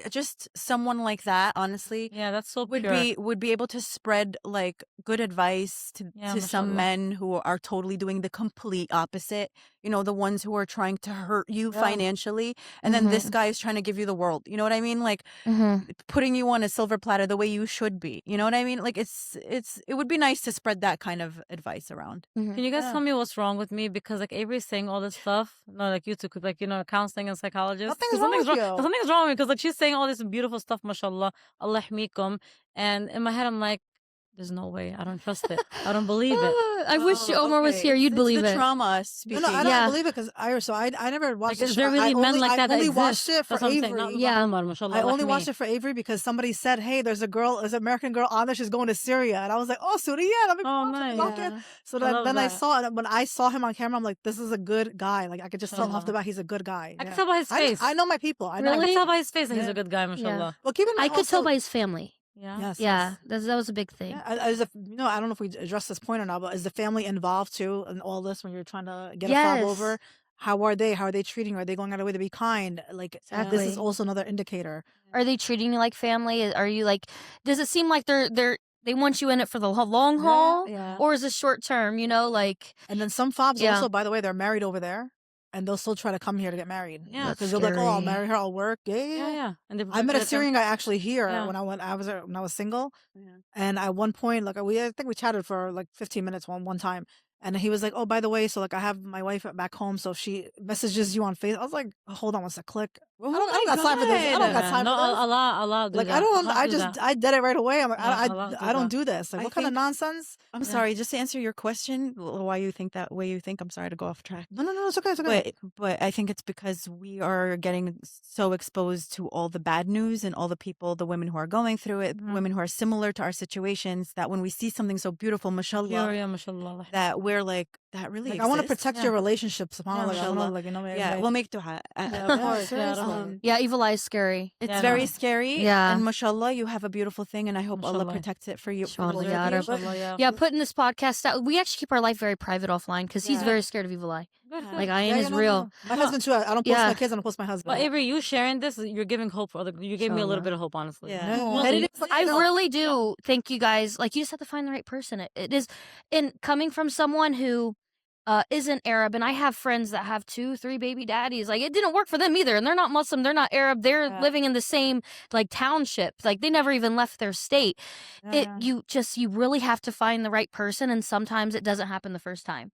just someone like that, honestly, Yeah, that's so would pure. be able to spread like good advice to some mashallah. men who are totally doing the complete opposite. You know, the ones who are trying to hurt you financially, and then this guy is trying to give you the world. You know what I mean? Like putting you on a silver platter the way you should be. You know what I mean? Like it would be nice to spread that kind of advice around. Can you guys tell me what's wrong with me? Because like Avery's saying all this stuff, no, like you two, like counseling and psychologist. Nothing's wrong with you. Something's wrong with me because like she's saying all this beautiful stuff, mashallah, Allah yahmikum, and in my head I'm like, there's no way. I don't trust it. I don't believe it. I wish Omar was here. You'd believe the it. trauma speaking. No, I don't believe it because I never watched Like, it. is there really men like that? I only exist? watched it for That's what I'm saying. Avery. Yeah, I only watched it for Avery because somebody said, "Hey, there's an American girl on there. She's going to Syria," and I was like, "Oh, Syria! Let me nice. yeah. So then I saw it. When I saw him on camera, I'm like, "This is a good guy. Like I could just tell off the bat, he's a good guy." I can tell by his face. I know my people. I can tell by his face that he's a good guy, mashallah. Yeah. Well, keep in mind I could tell by his family. Yeah. Yes. That was a big thing. Yeah, I don't know if we addressed this point or not, but is the family involved too in all this when you're trying to get a fob over? How are they? How are they treating you? Are they going out of their way to be kind? Like this is also another indicator. Are they treating you like family? Are you like? Does it seem like they want you in it for the long haul, or is it short term? You know, like. And then some fobs also, by the way, they're married over there. And they'll still try to come here to get married. Yeah, because they're like, "Oh, I'll marry her. I'll work." Yeah. And I met a Syrian guy actually here when I was single. And at one point, like I think we chatted for like 15 minutes one time. And he was like, "Oh, by the way, so like I have my wife back home, so if she messages you on Facebook." I was like, "Hold on, what's a click? I don't got time for this. I don't got time for this. Allah, like I don't. I did it right away. I'm like, I don't do this. Like, what kind of nonsense?" I'm sorry, just to answer your question, why you think that way you think. I'm sorry to go off track. No, it's okay. It's okay. But I think it's because we are getting so exposed to all the bad news and all the people, the women who are going through it, women who are similar to our situations, that when we see something so beautiful, mashallah, that we're like, that really like, exists. I want to protect your relationships. We'll make dua. Evil eye is scary. It's very scary. Yeah. And mashallah, you have a beautiful thing, and I hope Allah protects it for you. Yeah, putting this podcast out. We actually keep our life very private offline because he's very scared of evil eye. Like Ayan is real. My husband too. I don't post my kids. I don't post my husband. But Avery, you sharing this, you're giving hope for other. You gave me a little bit of hope, honestly. I really do. Thank you guys. Like you just have to find the right person. It is, and coming from someone who isn't Arab, and I have friends that have 2-3 baby daddies. Like it didn't work for them either, and they're not Muslim, they're not Arab, they're living in the same like township. Like they never even left their state. You really have to find the right person, and sometimes it doesn't happen the first time.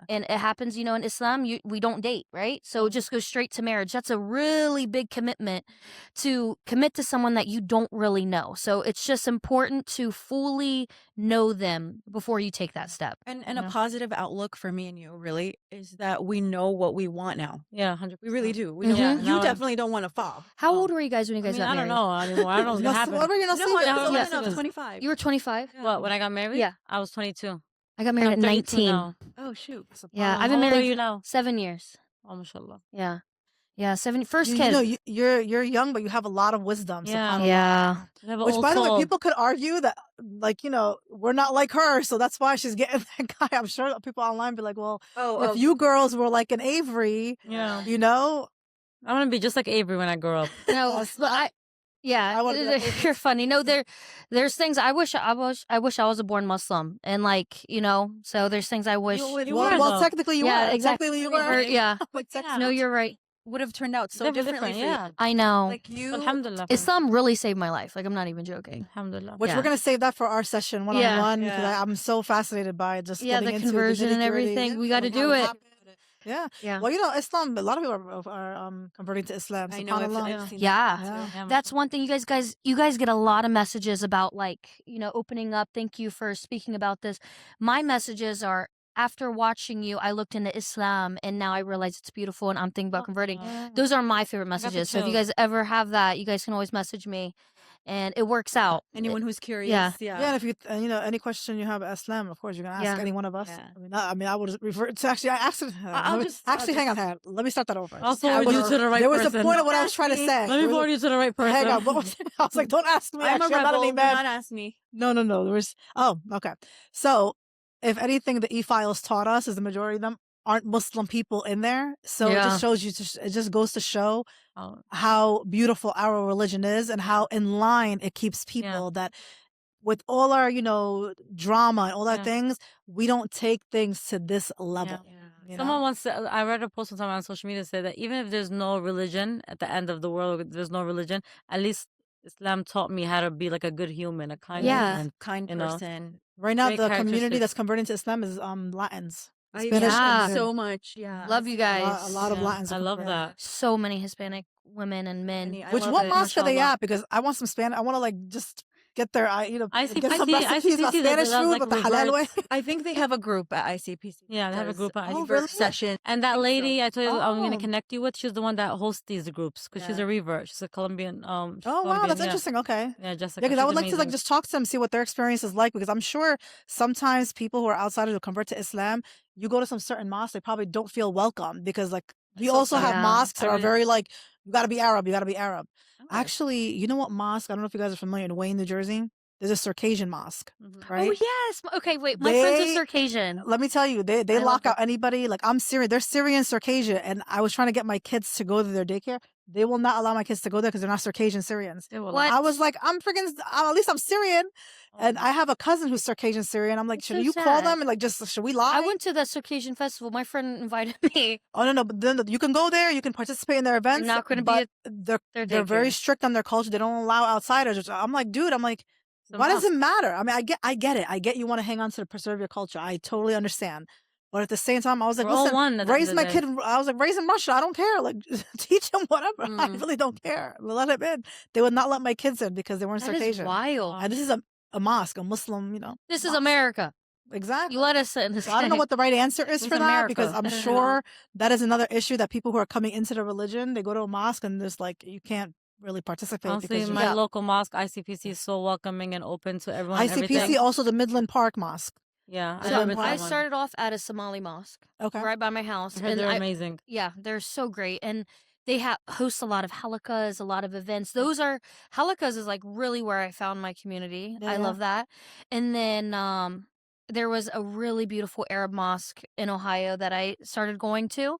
And it happens, in Islam, we don't date, right? So it just goes straight to marriage. That's a really big commitment to commit to someone that you don't really know. So it's just important to fully know them before you take that step. And a positive outlook for me and you really is that we know what we want now. Yeah, 100%. We really do. We know you definitely don't want to fall. How old were you guys when you guys got married? I don't know anymore. I don't know what's gonna happen. I was 25. You were 25? What, when I got married? Yeah. I was 22. I got married at 19. Now. Oh, shoot. Yeah, I've been married. How old are you now? 7 years. Oh, mashallah. Yeah. Yeah, first kid. You're young, but you have a lot of wisdom. Yeah. Which, by the way, people could argue that, like, we're not like her, so that's why she's getting that guy. I'm sure people online be like, well, if you girls were like an Avery, I want to be just like Avery when I grow up. No, but you're funny. No, there's things I wish I was a born Muslim, and so there's things I wish. Well, technically you were. Exactly. You were. Yeah. No, you're right. Would have turned out so differently. Yeah, I know. Like you, alhamdulillah. Islam really saved my life. Like I'm not even joking. Alhamdulillah. Which we're gonna save that for our session one-on-one because I'm so fascinated by just the conversion and everything. We got to do it. Yeah. Well, Islam. A lot of people are converting to Islam. I know. Yeah. That's one thing. You guys get a lot of messages about opening up. Thank you for speaking about this. My messages are, after watching you, I looked into Islam and now I realize it's beautiful and I'm thinking about converting. Those are my favorite messages. So if you guys ever have that, you guys can always message me. And it works out. Anyone who's curious. Yeah. And if you, any question you have about Islam, of course, you can ask any one of us. Yeah. I would refer to actually, I asked it. Hang on. Let me start that over. I'll forward you to the right person. There was a point of what I was trying to say. Let me forward you to the right person. Hang on. I was like, don't ask me. I'm not any man. Do not ask me. No. There was, okay. So, if anything, the E-files taught us is the majority of them aren't Muslim people in there. So it Yeah. just shows you, it just goes to show Oh, how beautiful our religion is and how in line it keeps people that with all our, drama and all our Yeah. things, we don't take things to this level. you Someone know? once said, I read a post sometime on social media say that even if there's no religion at the end of the world, there's no religion, at least Islam taught me how to be like a good human, a kind Yeah. human. kind you know? person. Right now, Great the community that's characteristics. converting to Islam is Latins. I Spanish Yeah. community. so much. Yeah. Love you A guys. lot of Yeah, Latins. I are love converting. that. So many Hispanic women and men. I Which love what it. mosque are they Mashallah. at? Because I want some Spanish. I want to like just get there. Get some ICPC recipes of ICPC, Spanish they love, food, like, but the halal way. I think they have a group at ICPC. Yeah, they have a because group at Oh, ICPC. really? session. And that think so. lady I told you I'm going to Oh. connect you with, she's the one that hosts these groups because she's Yeah. a revert. She's a Colombian. She's Oh wow, Colombian, that's yeah. interesting. Okay. Yeah, Jessica. Yeah, because I she's would like to like amazing. just talk to them, see what their experience is like. Because I'm sure sometimes people who are outsiders who convert to Islam, you go to some certain mosques, they probably don't feel welcome because like we So also sad. have Yeah. mosques that I are really- very like you got to be Arab, you got to be Arab. Okay. Actually, you know what mosque? I don't know if you guys are familiar in Wayne, New Jersey. There's a Circassian mosque, right? Oh yes. Okay, wait. My friends They- are Circassian. Let me tell you, they I love lock out that. anybody. Like I'm Syrian, they're Syrian Circassian, and I was trying to get my kids to go to their daycare. They will not allow my kids to go there because they're not Circassian Syrians. They will What? I was like, I'm freaking. At least I'm Syrian, and Oh. I have a cousin who's Circassian Syrian. I'm like, That's should so you call sad. them and like just should we lie? I went to the Circassian festival. My friend invited me. Oh no, but then you can go there. You can participate in their events. not gonna be but at they're their very daycare. strict on their culture. They don't allow outsiders. I'm like, dude. I'm like, It's a why does it mosque. matter? I mean, I get it. I get you want to hang on to preserve your culture. I totally understand. But at the same time, I was like, We're all listen, one at the end raise of my the kid. day. I was like, raise him Russia. I don't care. Like, teach him whatever. I Mm. really don't care. Let him in. They would not let my kids in because they weren't That is Circassian. wild. And this is a mosque, a Muslim, This is mosque. America. Exactly. You let us in this. So I don't know what the right answer is It's for that because America. I'm I don't sure that is another issue that people who are coming into the religion, they go to a mosque and there's like, you can't really participate Honestly, because my you're local mosque, ICPC, is so welcoming and open to everyone. and ICPC, everything. also the Midland Park Mosque. Yeah, So never been to I that one. started off at a Somali mosque Okay. right by my house, I heard and they're amazing. yeah, they're so great, and they host a lot of halakas, a lot of events. Halakas is like really where I found my community. Yeah, I yeah. love that. And then there was a really beautiful Arab mosque in Ohio that I started going to,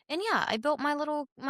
and yeah, I built my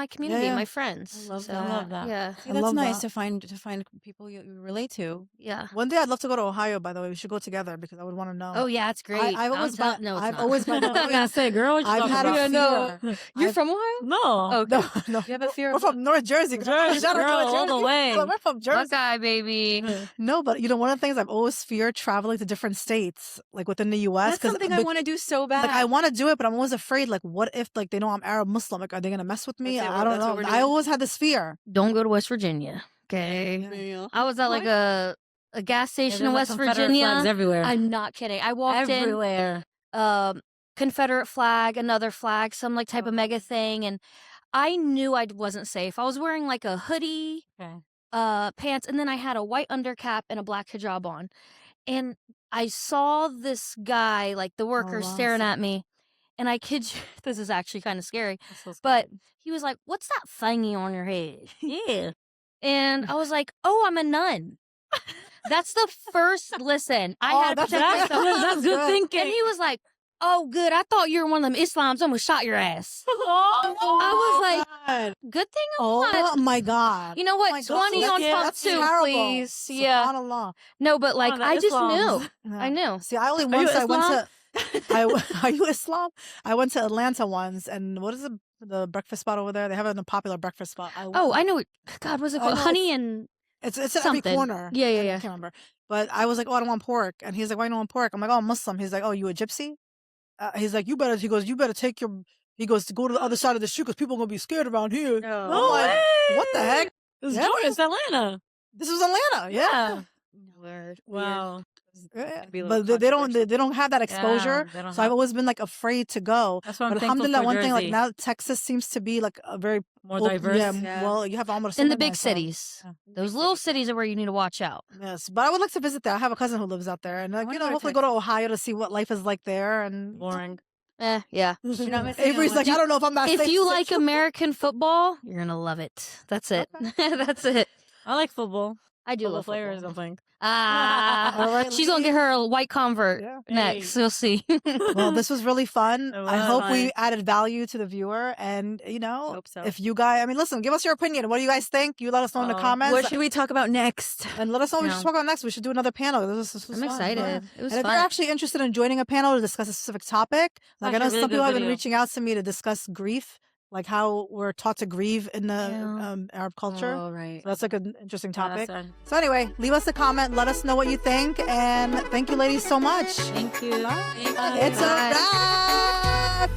community, yeah. my friends. I love So, that. I love that. Yeah, See, I that's love nice that. to find people you relate to. yeah. One day I'd love to go to Ohio, by the way. We should go together because I would want to know. Oh yeah, it's great. I've always I'm tell- got- no, it's I've not. always got- I was gonna say, girl, what you I've talking had a about? fear. no. You're I've- from Ohio? No. Okay. No. You have a fear We're of from North Jersey. Jersey, Shout out to girl, North all the Jersey. way. We're from Jersey. Buckeye, baby. No, but one of the things I've always feared traveling to different states, like within the U.S. That's something I want to do so bad. Like I want to do it, but I'm always afraid. Like, what if like they know I'm Arab Muslim? Like, are they gonna mess with me? That's it. I don't That's what know. we're I doing. always had this fear. Don't go to West Virginia. Okay. Yeah. I was at like a gas Yeah, station there's, in like, West Confederate Virginia. flags everywhere. I'm not kidding. I walked everywhere. in, Confederate flag, another flag, some like type of mega thing, and I knew I wasn't safe. I was wearing like a hoodie, Okay. pants, and then I had a white undercap and a black hijab on, and I saw this guy, like the worker, wow. staring at me, and I kid you, this is actually kind of scary. That's so But scary. he was like, "What's that thingy on your head?" yeah. And I was like, "Oh, I'm a nun." That's the first listen. I Oh, had to that's protect good. myself. That's good Good. thinking. And he was like, "Oh, good. I thought you were one of them Islams. Almost shot your ass." oh, I was like, God. "Good thing I'm Oh not." my God. You know Oh what? my God. 20 on top That's two, terrible. please. Yeah. Subhanallah. No, but like the I just Islams. knew. Yeah. I knew. See, I only you once I went Islam? to. Are you Islam? I went to Atlanta once, and what is the breakfast spot over there? They have a popular breakfast spot. Oh, I know. God, was it Oh, called no, Honey and It's in every something. corner. Yeah, yeah, I yeah. can't remember. But I was like, oh, I don't want pork, and he's like, why you don't want pork? I'm like, oh, I'm Muslim. He's like, oh, you a gypsy? He's like, you better. He goes, you better take your. He goes to go to the other side of the street because people are gonna be scared around here. No. No I'm like, way. what the heck? It's Yeah. Georgia. It's Atlanta. This was Atlanta. Yeah. Word. Wow. Yeah. Be a little But they don't controversial. they don't have that exposure. they don't So I've have- always been like afraid to go. That's what I'm But thankful alhamdulillah, for one thing like Jersey. now Texas seems to be like a very More open- diverse. Yeah, Yeah. well, you have almost in the big cities. Those little cities are where you need to watch out. Yes, but I would like to visit there. I have a cousin who lives out there, and like, wanna go to hopefully go to Ohio to see what life is like there. And Boring. Yeah. You're not missing Avery's out. like, I don't know if I'm that. If safe you to like say- American football, you're gonna love it. That's it. That's it. I like football. I do love player or football. something. All right, She's gonna get her a white convert Yeah. next. We'll see. Well, this was really fun. It I was hope fun. we added value to the viewer. And, you know, Hope so. if you guys, I mean, listen, give us your opinion. What do you guys think? You let us know in the comments. What should we talk about next? And let us know what we Yeah. should talk about next. We should do another panel. This was I'm fun. excited. Yeah. It was And if fun. you're actually interested in joining a panel to discuss a specific topic, like I know Actually, a really some people good have been video. reaching out to me to discuss grief, like how we're taught to grieve in the Yeah. Arab culture. Oh, right. So that's like an interesting Yeah, topic. that's So anyway, leave us a comment. Let us know what you think. And thank you, ladies, so much. Thank you. It's a wrap.